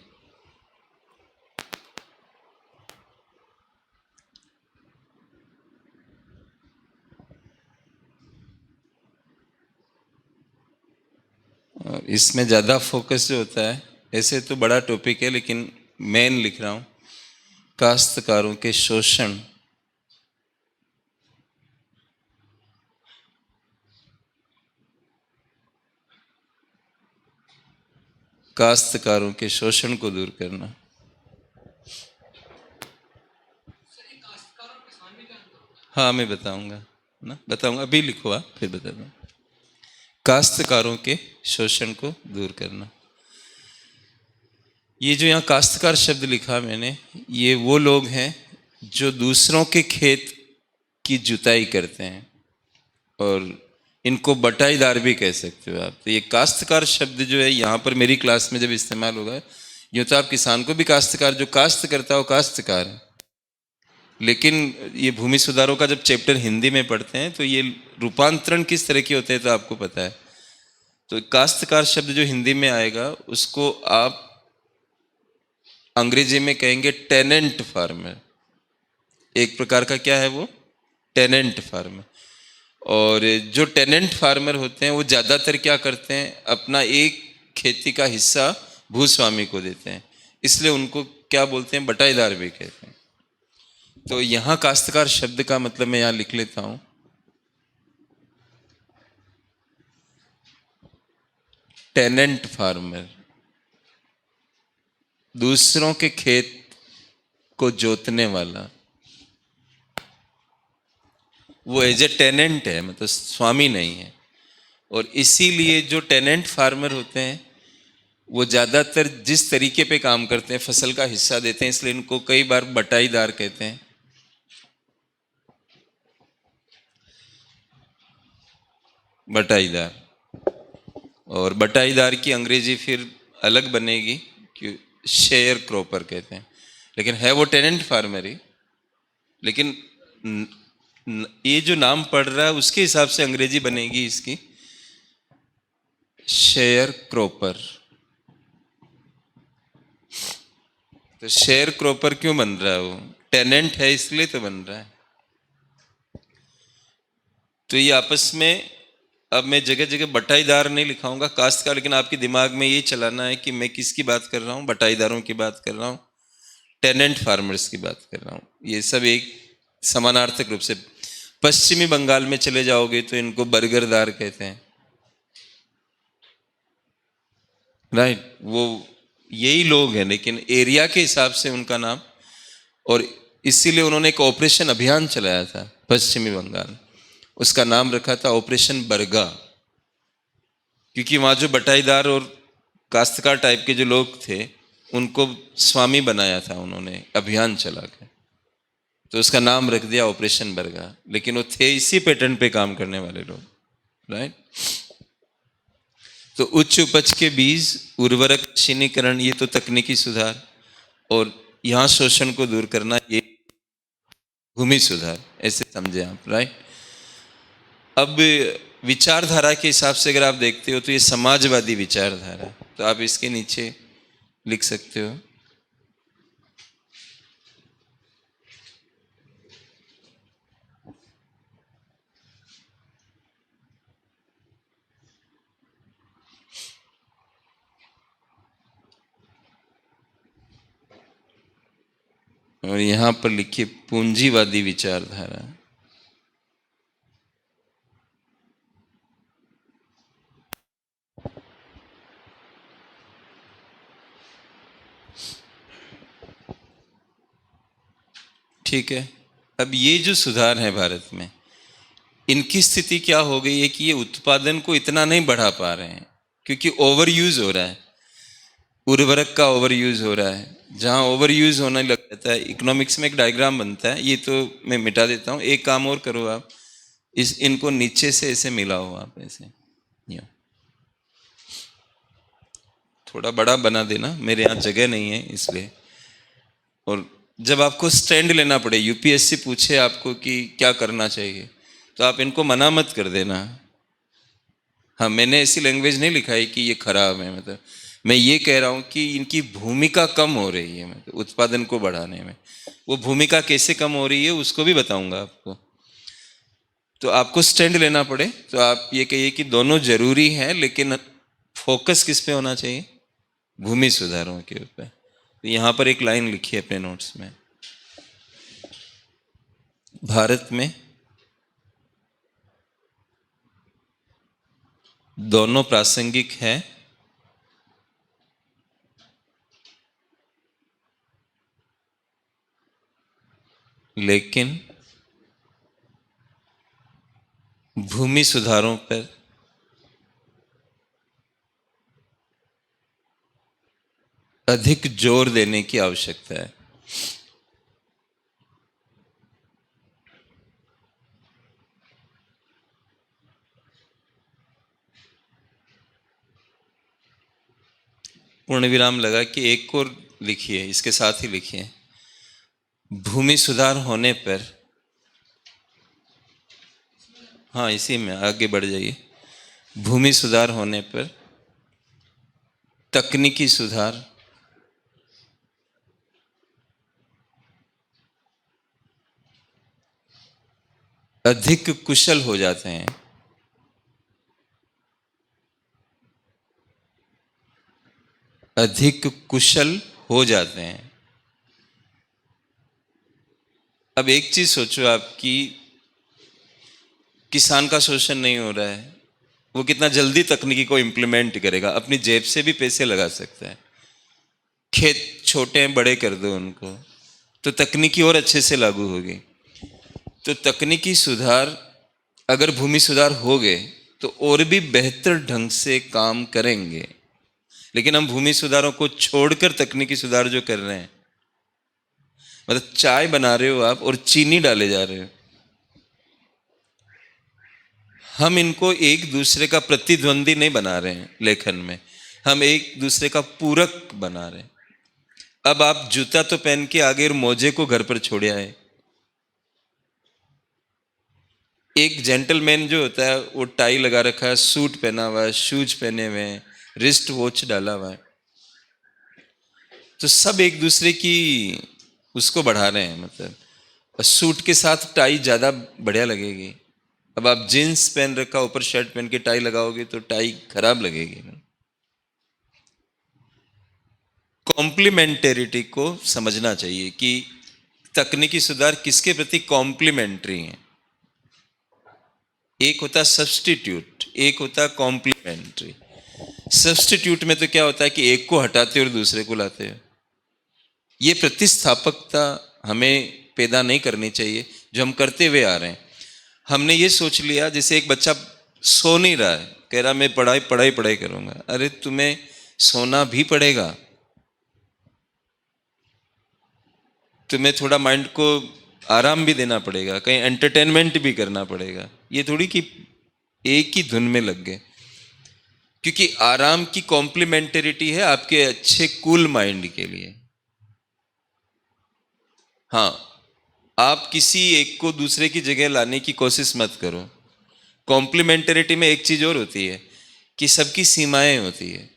और इसमें ज़्यादा फोकस जो होता है, ऐसे तो बड़ा टॉपिक है लेकिन मेन लिख रहा हूँ, काश्तकारों के शोषण, काश्तकारों के शोषण को दूर करना। हाँ मैं बताऊंगा ना, बताऊंगा, अभी लिखो आप फिर बता दूँ। काश्तकारों के शोषण को दूर करना। ये जो यहाँ काश्तकार शब्द लिखा मैंने, ये वो लोग हैं जो दूसरों के खेत की जुताई करते हैं, और इनको बटाईदार भी कह सकते हो आप। तो ये काश्तकार शब्द जो है यहाँ पर मेरी क्लास में जब इस्तेमाल होगा, यूँ तो आप किसान को भी काश्तकार, जो काश्त करता है वो काश्तकार है, लेकिन ये भूमि सुधारों का जब चैप्टर हिंदी में पढ़ते हैं तो ये रूपांतरण किस तरह के होते हैं तो आपको पता है। तो काश्तकार शब्द जो हिंदी में आएगा उसको आप अंग्रेजी में कहेंगे टेनेंट फार्मर। एक प्रकार का क्या है वो? Tenant farmer. और जो टेनेंट फार्मर होते हैं वो ज़्यादातर क्या करते हैं, अपना एक खेती का हिस्सा भूस्वामी को देते हैं, इसलिए उनको क्या बोलते हैं, बटाईदार भी कहते हैं। तो यहाँ काश्तकार शब्द का मतलब मैं यहाँ लिख लेता हूँ, टेनेंट फार्मर, दूसरों के खेत को जोतने वाला। वो एज ए टेनेंट है, मतलब स्वामी नहीं है। और इसीलिए जो टेनेंट फार्मर होते हैं वो ज़्यादातर जिस तरीके पे काम करते हैं, फसल का हिस्सा देते हैं, इसलिए इनको कई बार बटाईदार कहते हैं। बटाईदार। और बटाईदार की अंग्रेजी फिर अलग बनेगी, कि शेयर क्रॉपर कहते हैं, लेकिन है वो टेनेंट फार्मर ही। लेकिन ये जो नाम पड़ रहा है उसके हिसाब से अंग्रेजी बनेगी इसकी शेयर क्रॉपर। तो शेयर क्रॉपर क्यों बन रहा है? वो टेनेंट है इसलिए तो बन रहा है। तो ये आपस में, अब मैं जगह जगह बटाईदार नहीं लिखाऊंगा, काश्तकार, लेकिन आपके दिमाग में ये चलाना है कि मैं किसकी बात कर रहा हूँ, बटाईदारों की बात कर रहा हूँ, टेनेंट फार्मर्स की बात कर रहा हूँ। ये सब एक समानार्थक रूप से। पश्चिमी बंगाल में चले जाओगे तो इनको बर्गरदार कहते हैं, राइट। वो यही लोग हैं लेकिन एरिया के हिसाब से उनका नाम। और इसीलिए उन्होंने एक ऑपरेशन अभियान चलाया था पश्चिमी बंगाल, उसका नाम रखा था ऑपरेशन बरगा, क्योंकि वहाँ जो बटाईदार और काश्तकार टाइप के जो लोग थे उनको स्वामी बनाया था उन्होंने अभियान चला के, तो उसका नाम रख दिया ऑपरेशन बरगा। लेकिन वो थे इसी पैटर्न पे काम करने वाले लोग, राइट। तो उच्च उपज के बीज, उर्वरक, मशीनीकरण, ये तो तकनीकी सुधार, और यहाँ शोषण को दूर करना, ये भूमि सुधार, ऐसे समझे आप, राइट। अब विचारधारा के हिसाब से अगर आप देखते हो तो ये समाजवादी विचारधारा, तो आप इसके नीचे लिख सकते हो और यहाँ पर लिखिए पूंजीवादी विचारधारा। ठीक है। अब ये जो सुधार है भारत में, इनकी स्थिति क्या हो गई है कि ये उत्पादन को इतना नहीं बढ़ा पा रहे हैं, क्योंकि ओवर यूज हो रहा है, उर्वरक का ओवर यूज हो रहा है। जहाँ ओवर यूज होने लग जाता है, इकोनॉमिक्स में एक डायग्राम बनता है, ये तो मैं मिटा देता हूँ। एक काम और करो आप, इनको नीचे से ऐसे मिलाओ आप, ऐसे यूं। थोड़ा बड़ा बना देना, मेरे यहाँ जगह नहीं है इसलिए। और जब आपको स्टैंड लेना पड़े, यूपीएससी पूछे आपको कि क्या करना चाहिए, तो आप इनको मना मत कर देना। हाँ, मैंने ऐसी लैंग्वेज नहीं लिखा है कि ये खराब है, मतलब मैं ये कह रहा हूँ कि इनकी भूमिका कम हो रही है, मतलब उत्पादन को बढ़ाने में। वो भूमिका कैसे कम हो रही है उसको भी बताऊंगा आपको। तो आपको स्टैंड लेना पड़े तो आप ये कहिए कि दोनों जरूरी हैं, लेकिन फोकस किस पे होना चाहिए? भूमि सुधारों के ऊपर। तो यहाँ पर एक लाइन लिखी है अपने नोट्स में, भारत में दोनों प्रासंगिक है, लेकिन भूमि सुधारों पर अधिक जोर देने की आवश्यकता है। पूर्ण विराम लगा कि एक और लिखिए, इसके साथ ही लिखिए, भूमि सुधार होने पर, हाँ इसी में आगे बढ़ जाइए, भूमि सुधार होने पर तकनीकी सुधार अधिक कुशल हो जाते हैं। अधिक कुशल हो जाते हैं। अब एक चीज सोचो आप कि किसान का शोषण नहीं हो रहा है, वो कितना जल्दी तकनीकी को इम्प्लीमेंट करेगा, अपनी जेब से भी पैसे लगा सकता है। खेत छोटे हैं, बड़े कर दो उनको, तो तकनीकी और अच्छे से लागू होगी। तो तकनीकी सुधार, अगर भूमि सुधार हो गए तो और भी बेहतर ढंग से काम करेंगे। लेकिन हम भूमि सुधारों को छोड़कर तकनीकी सुधार जो कर रहे हैं, मतलब चाय बना रहे हो आप और चीनी डाले जा रहे हो, हम इनको एक दूसरे का प्रतिद्वंदी नहीं बना रहे हैं लेखन में, हम एक दूसरे का पूरक बना रहे हैं। अब आप जूता तो पहन के आगे और मोजे को घर पर छोड़ आए। एक जेंटलमैन जो होता है वो टाई लगा रखा है, सूट पहना हुआ है, शूज पहने हुए हैं, रिस्ट वॉच डाला हुआ है, तो सब एक दूसरे की उसको बढ़ा रहे हैं। मतलब सूट के साथ टाई ज्यादा बढ़िया लगेगी। अब आप जीन्स पहन रखा, ऊपर शर्ट पहन के टाई लगाओगे तो टाई खराब लगेगी। कॉम्प्लीमेंटेरिटी को समझना चाहिए कि तकनीकी सुधार किसके प्रति कॉम्प्लीमेंट्री है। एक होता है सब्स्टिट्यूट, एक होता है कॉम्प्लीमेंट्री। सब्स्टिट्यूट में तो क्या होता है कि एक को हटाते और दूसरे को लाते हो। ये प्रतिस्थापकता हमें पैदा नहीं करनी चाहिए जो हम करते हुए आ रहे हैं। हमने ये सोच लिया, जैसे एक बच्चा सो नहीं रहा है, कह रहा मैं पढ़ाई पढ़ाई पढ़ाई करूंगा। अरे तुम्हें सोना भी पड़ेगा, तुम्हें थोड़ा माइंड को आराम भी देना पड़ेगा, कहीं एंटरटेनमेंट भी करना पड़ेगा। ये थोड़ी कि एक ही धुन में लग गए, क्योंकि आराम की कॉम्प्लीमेंटेरिटी है आपके अच्छे कूल माइंड के लिए। हाँ, आप किसी एक को दूसरे की जगह लाने की कोशिश मत करो। कॉम्प्लीमेंटेरिटी में एक चीज और होती है कि सबकी सीमाएं होती है।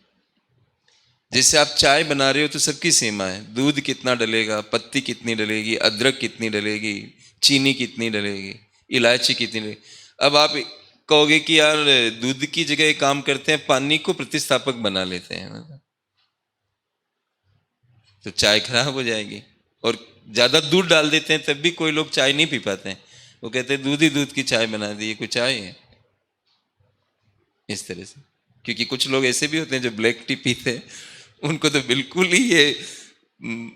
जैसे आप चाय बना रहे हो तो सबकी सीमा है, दूध कितना डलेगा, पत्ती कितनी डलेगी, अदरक कितनी डलेगी, चीनी कितनी डलेगी, इलायची कितनी डलेगी। अब आप कहोगे कि यार दूध की जगह एक काम करते हैं, पानी को प्रतिस्थापक बना लेते हैं, तो चाय खराब हो जाएगी। और ज्यादा दूध डाल देते हैं तब भी कोई लोग चाय नहीं पी पाते हैं, वो कहते हैं दूध ही दूध की चाय बना दी, ये कोई चाय है? इस तरह से, क्योंकि कुछ लोग ऐसे भी होते हैं जो ब्लैक टी पीते हैं, उनको तो बिल्कुल ही ये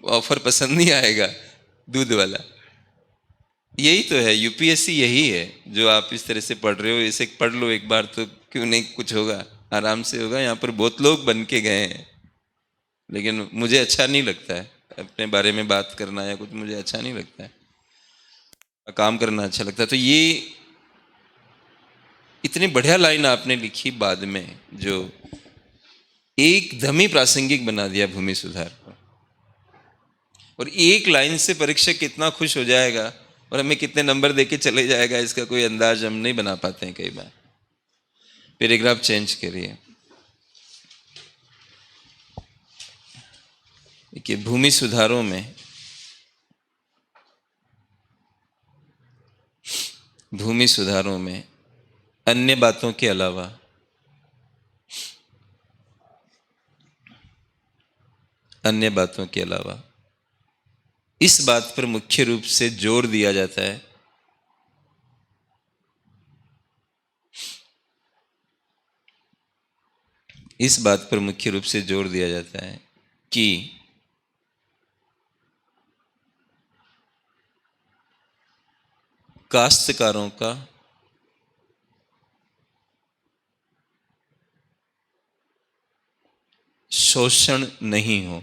ऑफर पसंद नहीं आएगा दूध वाला। यही तो है यूपीएससी, यही है जो आप इस तरह से पढ़ रहे हो। इसे पढ़ लो एक बार तो क्यों नहीं, कुछ होगा, आराम से होगा। यहाँ पर बहुत लोग बन के गए हैं, लेकिन मुझे अच्छा नहीं लगता है अपने बारे में बात करना या कुछ, मुझे अच्छा नहीं लगता है, काम करना अच्छा लगता है। तो ये इतनी बढ़िया लाइन आपने लिखी बाद में, जो एकदम ही प्रासंगिक बना दिया भूमि सुधार को। और एक लाइन से परीक्षक कितना खुश हो जाएगा और हमें कितने नंबर देके चले जाएगा, इसका कोई अंदाज हम नहीं बना पाते हैं कई बार। पैराग्राफ चेंज करिए। देखिए, भूमि सुधारों में, भूमि सुधारों में अन्य बातों के अलावा, अन्य बातों के अलावा इस बात पर मुख्य रूप से जोर दिया जाता है इस बात पर मुख्य रूप से जोर दिया जाता है कि काश्तकारों का शोषण नहीं हो।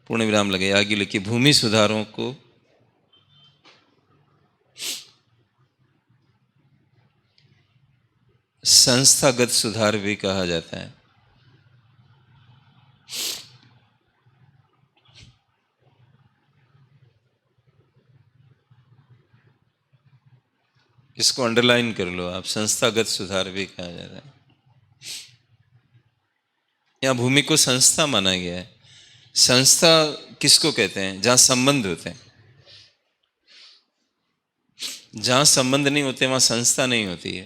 पूर्ण विराम लगे, आगे लिखिए, भूमि सुधारों को संस्थागत सुधार भी कहा जाता है। इसको अंडरलाइन कर लो आप, संस्थागत सुधार भी कहा जाता है। यहाँ भूमि को संस्था माना गया है। संस्था किसको कहते हैं? जहां संबंध होते हैं। जहां संबंध नहीं होते वहां संस्था नहीं होती है।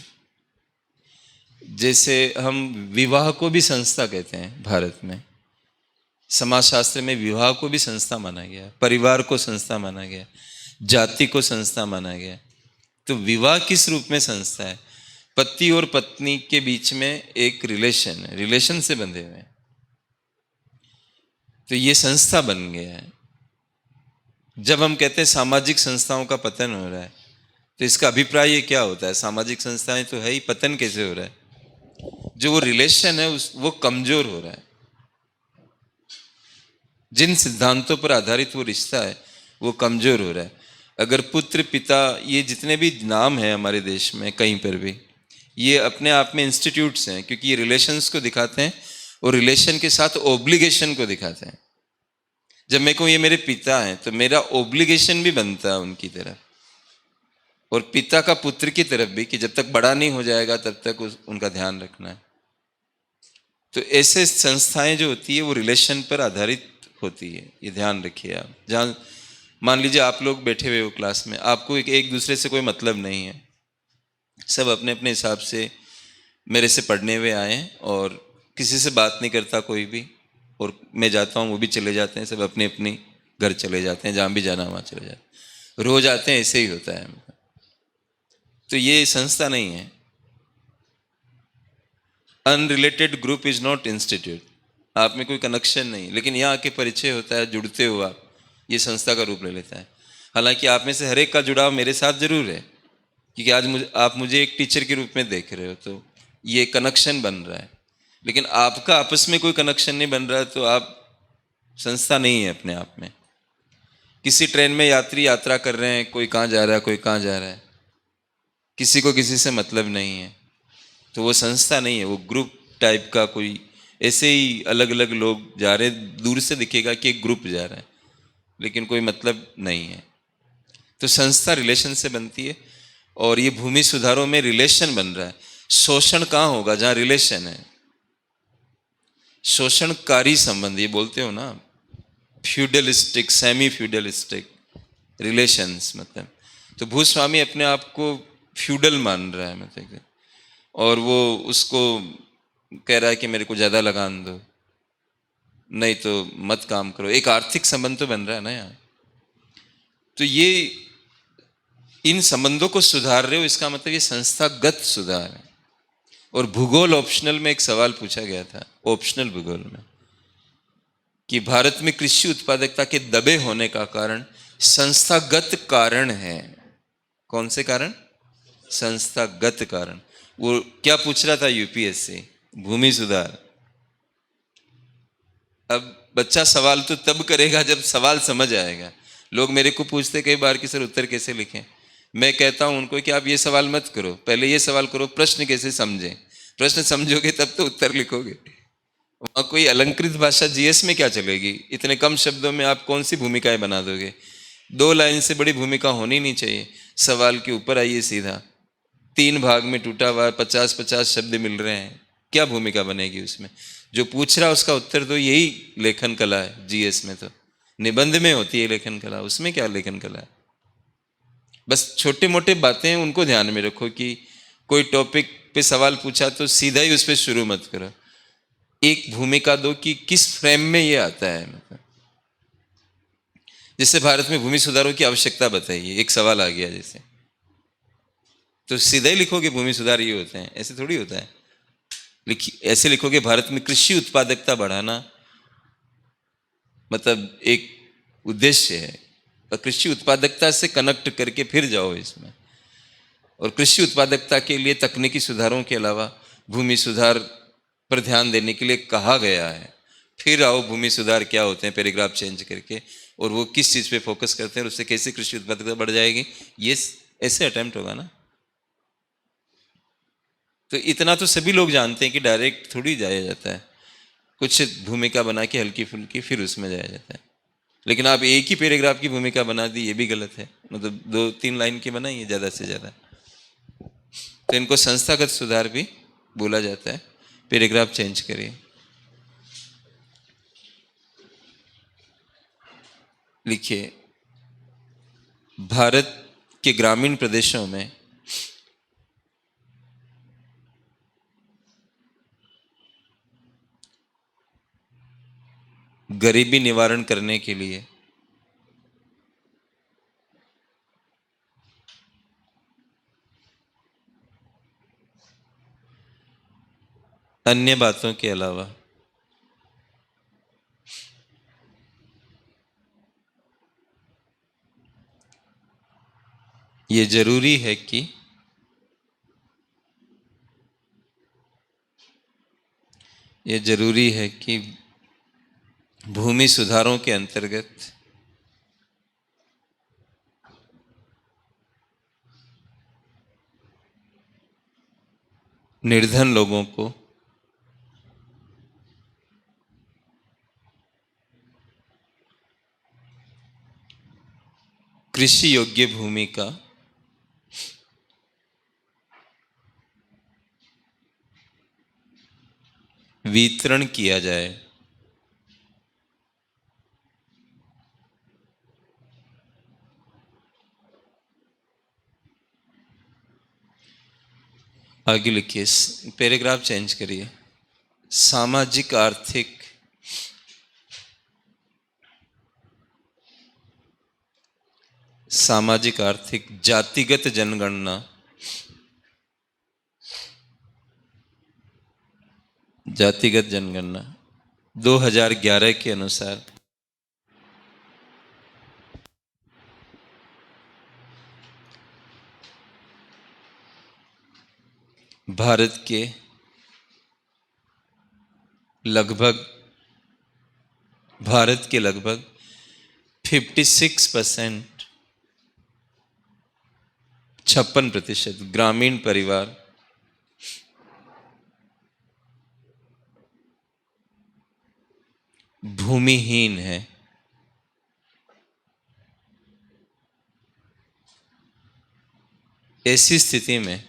जैसे हम विवाह को भी संस्था कहते हैं भारत में, समाजशास्त्र में विवाह को भी संस्था माना गया, परिवार को संस्था माना गया, जाति को संस्था माना गया। तो विवाह किस रूप में संस्था है? पति और पत्नी के बीच में एक रिलेशन है, रिलेशन से बंधे हुए हैं, तो ये संस्था बन गया है। जब हम कहते हैं सामाजिक संस्थाओं का पतन हो रहा है, तो इसका अभिप्राय ये क्या होता है? सामाजिक संस्थाएं तो है ही, पतन कैसे हो रहा है? जो वो रिलेशन है वो कमजोर हो रहा है। जिन सिद्धांतों पर आधारित वो रिश्ता है वो कमजोर हो रहा है। अगर पुत्र, पिता, ये जितने भी नाम हैं हमारे देश में कहीं पर भी, ये अपने आप में इंस्टीट्यूट्स हैं, क्योंकि ये रिलेशंस को दिखाते हैं और रिलेशन के साथ ओब्लिगेशन को दिखाते हैं। जब मैं कहूँ ये मेरे पिता हैं, तो मेरा ओब्लिगेशन भी बनता है उनकी तरफ, और पिता का पुत्र की तरफ भी, कि जब तक बड़ा नहीं हो जाएगा तब तक उनका ध्यान रखना है। तो ऐसे संस्थाएं जो होती है वो रिलेशन पर आधारित होती है, ये ध्यान रखिए आप। जहाँ मान लीजिए आप लोग बैठे हुए हो क्लास में, आपको एक दूसरे से कोई मतलब नहीं है, सब अपने अपने हिसाब से मेरे से पढ़ने हुए आए हैं, और किसी से बात नहीं करता कोई भी, और मैं जाता हूँ वो भी चले जाते हैं, सब अपने अपने घर चले जाते हैं, जहाँ भी जाना वहाँ चले जाते हैं, रोज आते हैं, ऐसे ही होता है। तो ये संस्था नहीं है। Unrelated group is not institute. आप में कोई कनेक्शन नहीं, लेकिन यहाँ आके परिचय होता है, जुड़ते हो आप, ये संस्था का रूप ले लेता है। हालांकि आप में से हर एक का जुड़ाव मेरे साथ जरूर है, क्योंकि आज आप मुझे एक टीचर के रूप में देख रहे हो, तो ये कनेक्शन बन रहा है। लेकिन आपका आपस में कोई कनेक्शन नहीं बन रहा है, तो आप संस्था नहीं है अपने आप में। किसी ट्रेन में यात्री यात्रा कर रहे हैं, कोई कहाँ जा रहा है, कोई कहाँ जा रहा है, किसी को किसी से मतलब नहीं है, तो वो संस्था नहीं है, वो ग्रुप टाइप का कोई, ऐसे ही अलग अलग लोग जा रहे, दूर से दिखेगा कि एक ग्रुप जा रहा है, लेकिन कोई मतलब नहीं है। तो संस्था रिलेशन से बनती है, और ये भूमि सुधारों में रिलेशन बन रहा है। शोषण कहाँ होगा? जहाँ रिलेशन है। शोषणकारी संबंध, ये बोलते हो ना, फ्यूडलिस्टिक, सेमी फ्यूडलिस्टिक रिलेशंस, मतलब। तो भूस्वामी अपने आप को फ्यूडल मान रहा है, मतलब, और वो उसको कह रहा है कि मेरे को ज्यादा लगान दो, नहीं तो मत काम करो। एक आर्थिक संबंध तो बन रहा है ना यहाँ। तो ये इन संबंधों को सुधार रहे हो, इसका मतलब ये संस्थागत सुधार है। और भूगोल ऑप्शनल में एक सवाल पूछा गया था, ऑप्शनल भूगोल में, कि भारत में कृषि उत्पादकता के दबे होने का कारण संस्थागत कारण है। कौन से कारण? संस्थागत कारण। वो क्या पूछ रहा था यूपीएससी? भूमि सुधार। अब बच्चा सवाल तो तब करेगा जब सवाल समझ आएगा। लोग मेरे को पूछते कई बार कि सर उत्तर कैसे लिखें। मैं कहता हूं उनको कि आप ये सवाल मत करो, पहले ये सवाल करो प्रश्न कैसे समझें। प्रश्न समझोगे तब तो उत्तर लिखोगे। वहां कोई अलंकृत भाषा जीएस में क्या चलेगी? इतने कम शब्दों में आप कौन सी भूमिकाएं बना दोगे? 2 लाइन से बड़ी भूमिका होनी नहीं चाहिए। सवाल के ऊपर आइए सीधा। 3 भाग में टूटा हुआ 50-50 शब्द मिल रहे हैं, क्या भूमिका बनेगी उसमें? जो पूछ रहा उसका उत्तर दो। यही लेखन कला है जीएस में। तो निबंध में होती है लेखन कला, उसमें क्या लेखन कला है? बस छोटे मोटे बातें हैं उनको ध्यान में रखो कि कोई टॉपिक पे सवाल पूछा तो सीधा ही उस पर शुरू मत करो। एक भूमिका दो कि किस फ्रेम में ये आता है। मतलब जैसे भारत में भूमि सुधारों की आवश्यकता बताइए, एक सवाल आ गया जैसे, तो सीधा ही लिखोगे भूमि सुधार ये होते हैं, ऐसे थोड़ी होता है। ऐसे लिखोगे भारत में कृषि उत्पादकता बढ़ाना, मतलब एक उद्देश्य है। और कृषि उत्पादकता से कनेक्ट करके फिर जाओ इसमें। और कृषि उत्पादकता के लिए तकनीकी सुधारों के अलावा भूमि सुधार पर ध्यान देने के लिए कहा गया है। फिर आओ भूमि सुधार क्या होते हैं, पैराग्राफ चेंज करके, और वो किस चीज़ पे फोकस करते हैं और उससे कैसे कृषि उत्पादकता बढ़ जाएगी। ये ऐसे अटेम्प्ट होगा ना। तो इतना तो सभी लोग जानते हैं कि डायरेक्ट थोड़ी जाया जाता है, कुछ भूमिका बना के हल्की फुल्की फिर उसमें जाया जाता है। लेकिन आप एक ही पैराग्राफ की भूमिका बना दी, ये भी गलत है। मतलब 2-3 लाइन की बनाइए ज़्यादा से ज़्यादा। तो इनको संस्थागत सुधार भी बोला जाता है। पैराग्राफ चेंज करिए, लिखिए भारत के ग्रामीण प्रदेशों में गरीबी निवारण करने के लिए अन्य बातों के अलावा ये जरूरी है कि भूमि सुधारों के अंतर्गत निर्धन लोगों को कृषि योग्य भूमि का वितरण किया जाए। आगे लिखिए, पैराग्राफ चेंज करिए। सामाजिक आर्थिक जातिगत जनगणना जातिगत जनगणना 2011 के अनुसार भारत के लगभग 56%, 56% ग्रामीण परिवार भूमिहीन है। ऐसी स्थिति में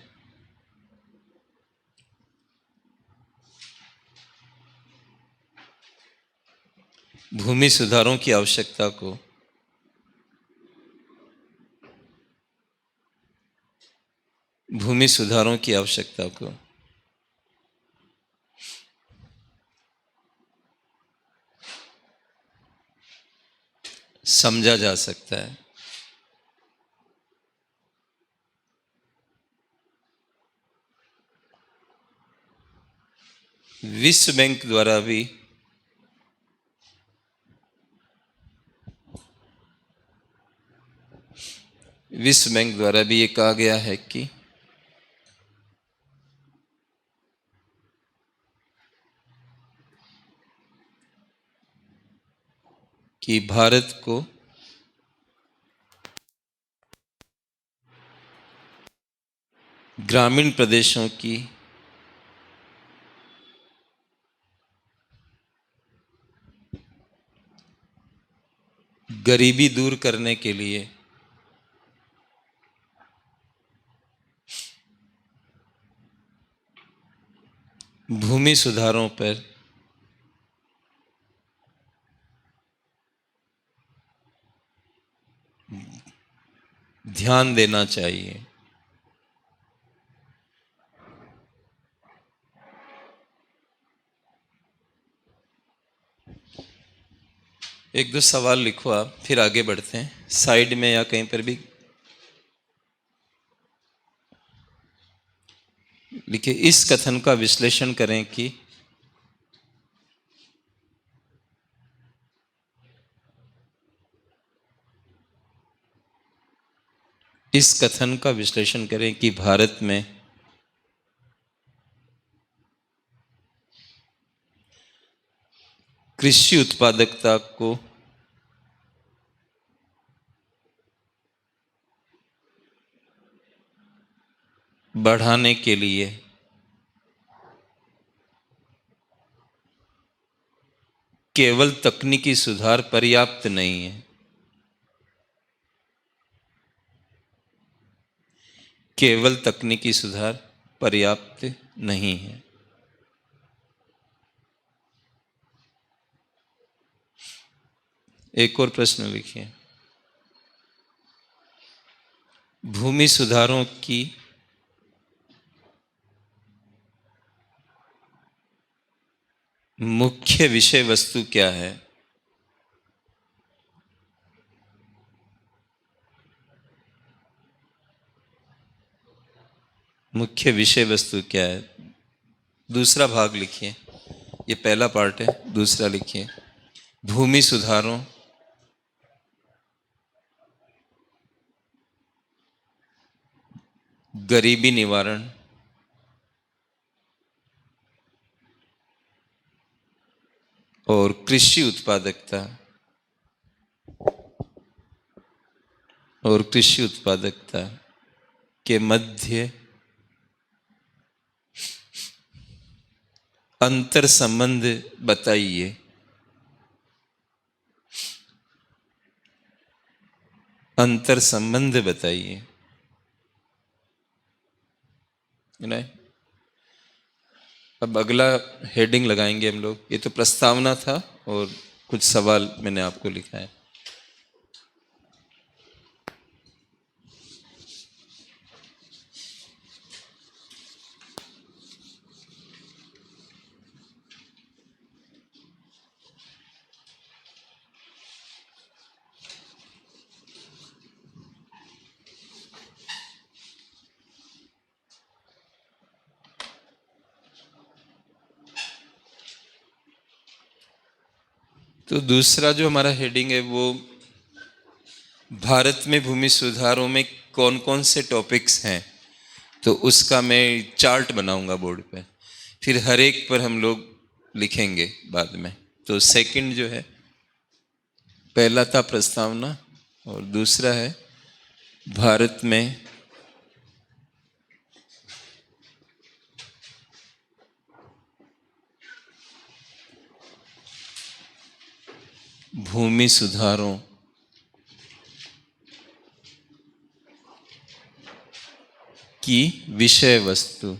भूमि सुधारों की आवश्यकता को समझा जा सकता है। विश्व बैंक द्वारा भी विश्व बैंक द्वारा भी ये कहा गया है कि भारत को ग्रामीण प्रदेशों की गरीबी दूर करने के लिए भूमि सुधारों पर ध्यान देना चाहिए। एक दो सवाल लिखो आप, फिर आगे बढ़ते हैं। साइड में या कहीं पर भी लिखिए, इस कथन का विश्लेषण करें कि इस कथन का विश्लेषण करें कि भारत में कृषि उत्पादकता को बढ़ाने के लिए केवल तकनीकी सुधार पर्याप्त नहीं है। केवल तकनीकी सुधार पर्याप्त नहीं है। एक और प्रश्न लिखिए, भूमि सुधारों की मुख्य विषय वस्तु क्या है? मुख्य विषय वस्तु क्या है? दूसरा भाग लिखिए, ये पहला पार्ट है, दूसरा लिखिए, भूमि सुधारों गरीबी निवारण और कृषि उत्पादकता के मध्य अंतर संबंध बताइए। अंतर संबंध बताइए। नहीं, अब अगला हेडिंग लगाएंगे हम लोग। ये तो प्रस्तावना था और कुछ सवाल मैंने आपको लिखा है। तो दूसरा जो हमारा हेडिंग है वो भारत में भूमि सुधारों में कौन कौन से टॉपिक्स हैं, तो उसका मैं चार्ट बनाऊंगा बोर्ड पे, फिर हर एक पर हम लोग लिखेंगे बाद में। तो सेकंड जो है, पहला था प्रस्तावना और दूसरा है भारत में भूमि सुधारों की विषय वस्तु।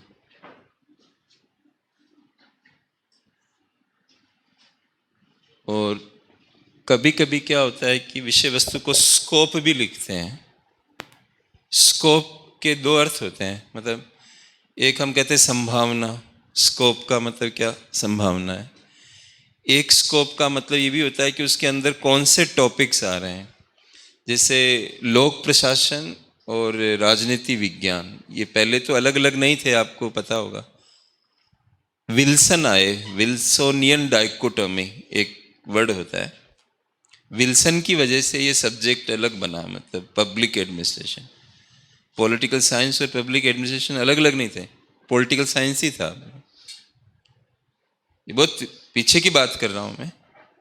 और कभी कभी क्या होता है कि विषय वस्तु को स्कोप भी लिखते हैं। स्कोप के दो अर्थ होते हैं, मतलब एक हम कहते हैं संभावना। स्कोप का मतलब क्या? संभावना है। एक स्कोप का मतलब ये भी होता है कि उसके अंदर कौन से टॉपिक्स आ रहे हैं। जैसे लोक प्रशासन और राजनीति विज्ञान, ये पहले तो अलग अलग नहीं थे, आपको पता होगा। विल्सन आए, विल्सोनियन डाइकोटोमी एक वर्ड होता है, विल्सन की वजह से ये सब्जेक्ट अलग बना, मतलब पब्लिक एडमिनिस्ट्रेशन। पॉलिटिकल साइंस और पब्लिक एडमिनिस्ट्रेशन अलग अलग नहीं थे, पॉलिटिकल साइंस ही था। ये बहुत पीछे की बात कर रहा हूँ मैं,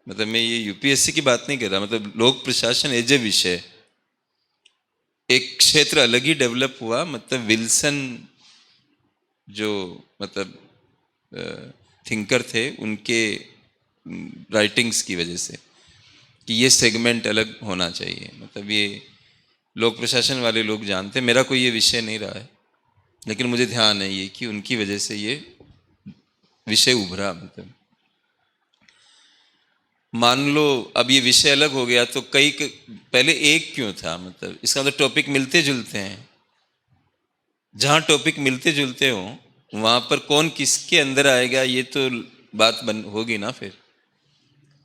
मतलब मैं ये यूपीएससी की बात नहीं कर रहा, मतलब लोक प्रशासन एज ए विषय एक क्षेत्र अलग ही डेवलप हुआ। मतलब विल्सन जो मतलब थिंकर थे, उनके राइटिंग्स की वजह से कि ये सेगमेंट अलग होना चाहिए। मतलब ये लोक प्रशासन वाले लोग जानते, मेरा कोई ये विषय नहीं रहा है, लेकिन मुझे ध्यान है ये कि उनकी वजह से ये विषय उभरा। मतलब मान लो अब ये विषय अलग हो गया तो पहले एक क्यों था, मतलब इसका मतलब टॉपिक मिलते जुलते हैं। जहां टॉपिक मिलते जुलते हो वहां पर कौन किसके अंदर आएगा ये तो बात होगी ना फिर।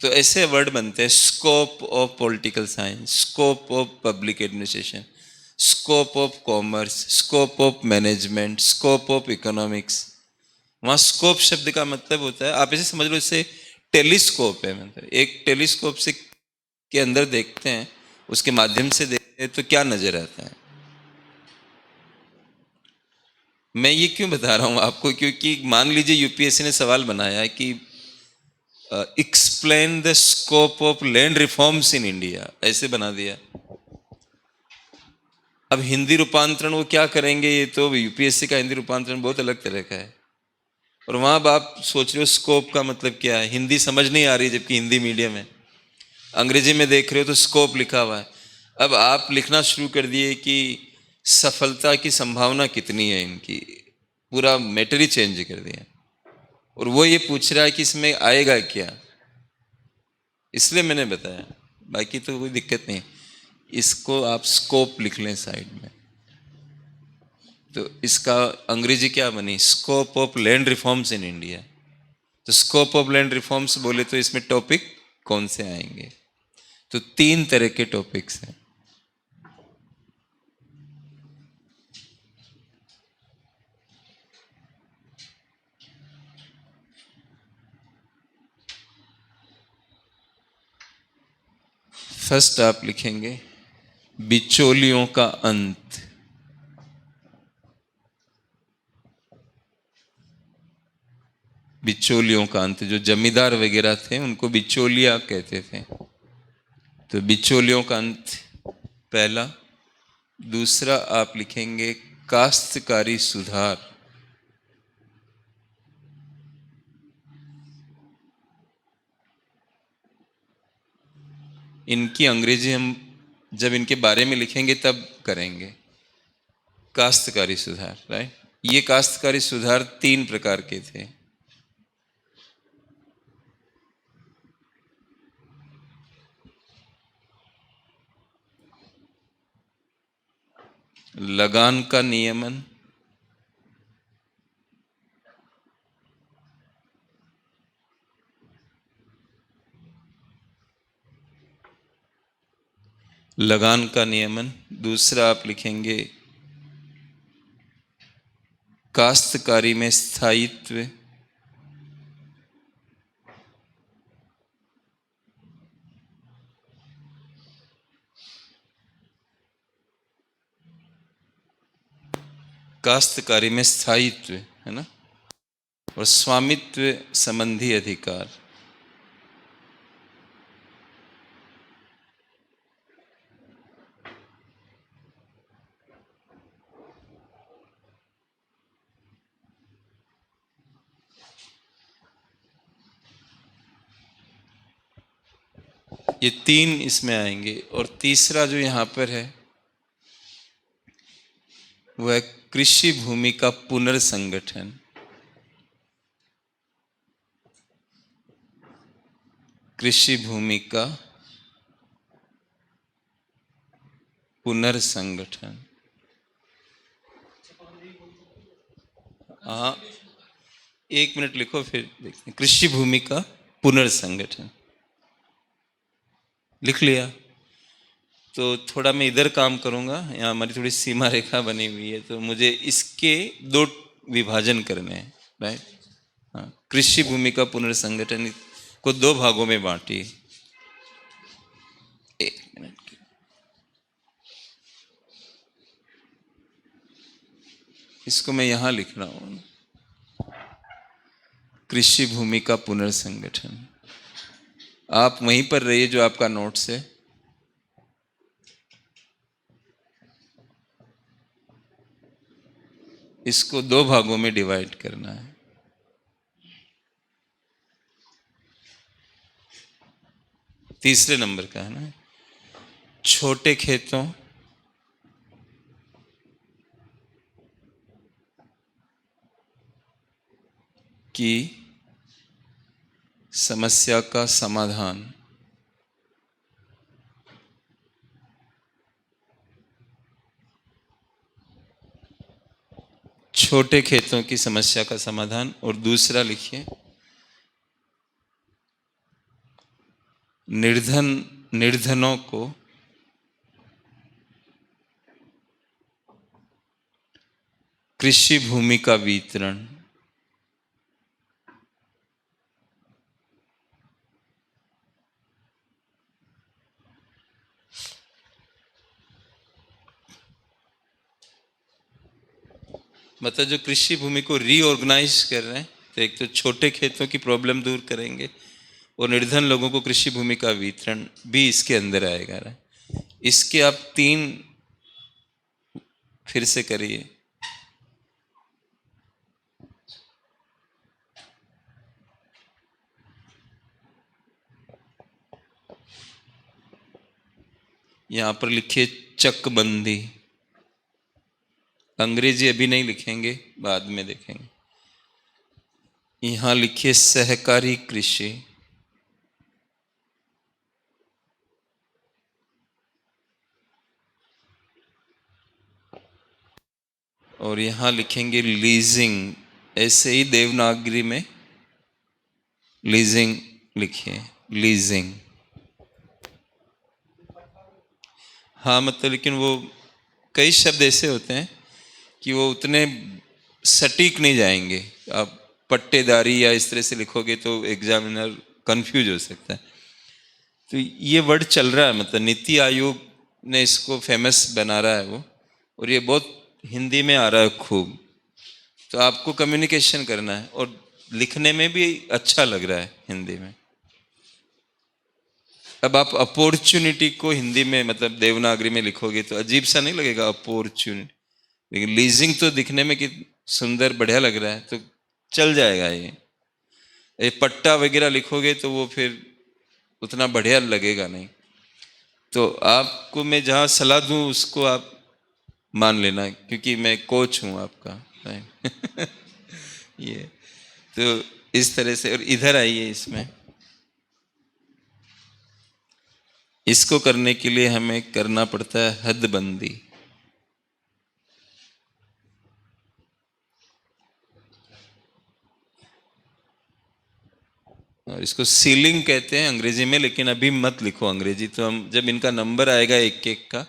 तो ऐसे वर्ड बनते हैं, scope of political science, scope of public administration, scope of commerce, scope of management, scope of economics. वहाँ स्कोप शब्द का मतलब होता है, आप ऐसे समझ लो, इससे टेलीस्कोप है। मतलब एक टेलीस्कोप से के अंदर देखते हैं, उसके माध्यम से देखते हैं तो क्या नजर आता है। मैं ये क्यों बता रहा हूँ आपको, क्योंकि मान लीजिए यूपीएससी ने सवाल बनाया है कि explain the scope of land reforms in India, ऐसे बना दिया। अब हिंदी रूपांतरण वो क्या करेंगे, ये तो यूपीएससी का हिंदी रूपांतरण बहुत अलग तरह का है। और वहां अब आप सोच रहे हो स्कोप का मतलब क्या है, हिंदी समझ नहीं आ रही जबकि हिंदी मीडियम है। अंग्रेजी में देख रहे हो तो स्कोप लिखा हुआ है। अब आप लिखना शुरू कर दिए कि सफलता की संभावना कितनी है इनकी, पूरा मैटर ही चेंज कर दिया। और वो ये पूछ रहा है कि इसमें आएगा क्या, इसलिए मैंने बताया, बाकी तो कोई दिक्कत नहीं। इसको आप स्कोप लिख लें साइड में, तो इसका अंग्रेजी क्या बनी, scope of land reforms in India. तो स्कोप ऑफ लैंड रिफॉर्म्स बोले तो इसमें टॉपिक कौन से आएंगे, तो 3 तरह के टॉपिक्स हैं। फर्स्ट आप लिखेंगे बिचौलियों का अंत। बिचौलियों का अंत, जो जमींदार वगैरह थे उनको बिचौलिया कहते थे, तो बिचौलियों का अंत पहला। दूसरा आप लिखेंगे काश्तकारी सुधार। इनकी अंग्रेजी हम जब इनके बारे में लिखेंगे तब करेंगे। काश्तकारी सुधार, राइट। ये काश्तकारी सुधार 3 प्रकार के थे। लगान का नियमन, लगान का नियमन। दूसरा आप लिखेंगे काश्तकारी में स्थायित्व। काश्तकारी में स्थायित्व है ना, और स्वामित्व संबंधी अधिकार। ये 3 इसमें आएंगे। और तीसरा जो यहां पर है वह है कृषि भूमि का पुनर्संगठन। कृषि भूमि का पुनर्संगठन। हाँ, 1 मिनट लिखो फिर देखते हैं। कृषि भूमि का पुनर्संगठन लिख लिया, तो थोड़ा मैं इधर काम करूंगा, यहाँ हमारी थोड़ी सीमा रेखा बनी हुई है, तो मुझे इसके 2 विभाजन करने हैं, राइट। हाँ, कृषि भूमि का पुनर्संगठन को 2 भागों में बांटी। एक मिनट की, इसको मैं यहां लिख रहा हूं, कृषि भूमि का पुनर्संगठन। आप वहीं पर रहिए जो आपका नोट्स है। इसको 2 भागों में डिवाइड करना है। तीसरे नंबर का है ना, छोटे खेतों की समस्या का समाधान। छोटे खेतों की समस्या का समाधान। और दूसरा लिखिए, निर्धनों को कृषि भूमि का वितरण। मतलब जो कृषि भूमि को रीऑर्गेनाइज कर रहे हैं, तो एक तो छोटे खेतों की प्रॉब्लम दूर करेंगे और निर्धन लोगों को कृषि भूमि का वितरण भी इसके अंदर आएगा। इसके आप 3 फिर से करिए। यहां पर लिखिए चकबंदी। अंग्रेजी अभी नहीं लिखेंगे, बाद में देखेंगे। यहां लिखिए सहकारी कृषि। और यहां लिखेंगे लीजिंग। ऐसे ही देवनागरी में लीजिंग लिखिए, लीजिंग। हाँ मतलब, लेकिन वो कई शब्द ऐसे होते हैं कि वो उतने सटीक नहीं जाएंगे। आप पट्टेदारी या इस तरह से लिखोगे तो एग्जामिनर कंफ्यूज हो सकता है। तो ये वर्ड चल रहा है, मतलब नीति आयोग ने इसको फेमस बना रहा है वो, और ये बहुत हिंदी में आ रहा है खूब। तो आपको कम्युनिकेशन करना है और लिखने में भी अच्छा लग रहा है हिंदी में। अब आप अपॉर्चुनिटी को हिंदी में मतलब देवनागरी में लिखोगे तो अजीब सा नहीं लगेगा अपॉर्चुनिटी, लेकिन लीजिंग तो दिखने में कि सुंदर बढ़िया लग रहा है, तो चल जाएगा ये पट्टा वगैरह लिखोगे तो वो फिर उतना बढ़िया लगेगा नहीं। तो आपको मैं जहाँ सलाह दूँ उसको आप मान लेना, क्योंकि मैं कोच हूँ आपका। ये तो इस तरह से। और इधर आइए, इसमें इसको करने के लिए हमें करना पड़ता है हदबंदी। और इसको सीलिंग कहते हैं अंग्रेजी में, लेकिन अभी मत लिखो अंग्रेजी। तो हम जब इनका नंबर आएगा एक एक का,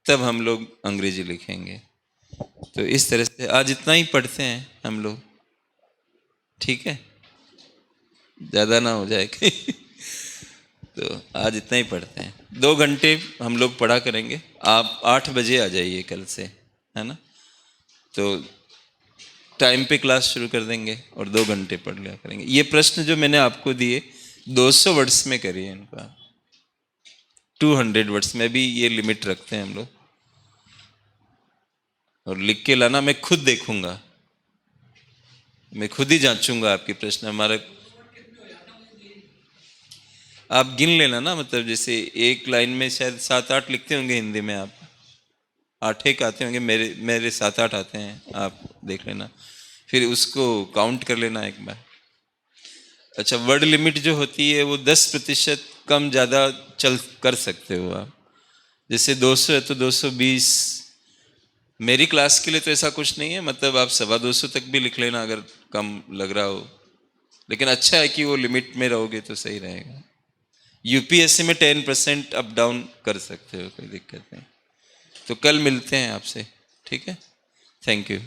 तब हम लोग अंग्रेजी लिखेंगे। तो इस तरह से आज इतना ही पढ़ते हैं हम लोग, ठीक है? ज़्यादा ना हो जाए कहीं। तो आज इतना ही पढ़ते हैं। 2 घंटे हम लोग पढ़ा करेंगे। आप 8 बजे आ जाइए कल से, है ना? तो टाइम पे क्लास शुरू कर देंगे और 2 घंटे पढ़ लिया करेंगे। ये प्रश्न जो मैंने आपको दिए 200 वर्ड्स में करिए इनका। 200 वर्ड्स में भी ये लिमिट रखते हैं हम लोग। और लिख के लाना, मैं खुद देखूंगा, मैं खुद ही जांचूंगा आपके प्रश्न। हमारा आप गिन लेना ना, मतलब जैसे एक लाइन में शायद 7-8 लिखते होंगे हिंदी में आप, 8 एक आते होंगे, मेरे मेरे 7-8 आते हैं, आप देख लेना, फिर उसको काउंट कर लेना एक बार। अच्छा, वर्ड लिमिट जो होती है वो 10% कम ज़्यादा चल कर सकते हो आप। जैसे 200 है तो 220। मेरी क्लास के लिए तो ऐसा कुछ नहीं है, मतलब आप 225 तक भी लिख लेना अगर कम लग रहा हो। लेकिन अच्छा है कि वो लिमिट में रहोगे तो सही रहेगा। यूपीएससी में 10% अप डाउन कर सकते हो, कोई दिक्कत नहीं। तो कल मिलते हैं आपसे, ठीक है? Thank you.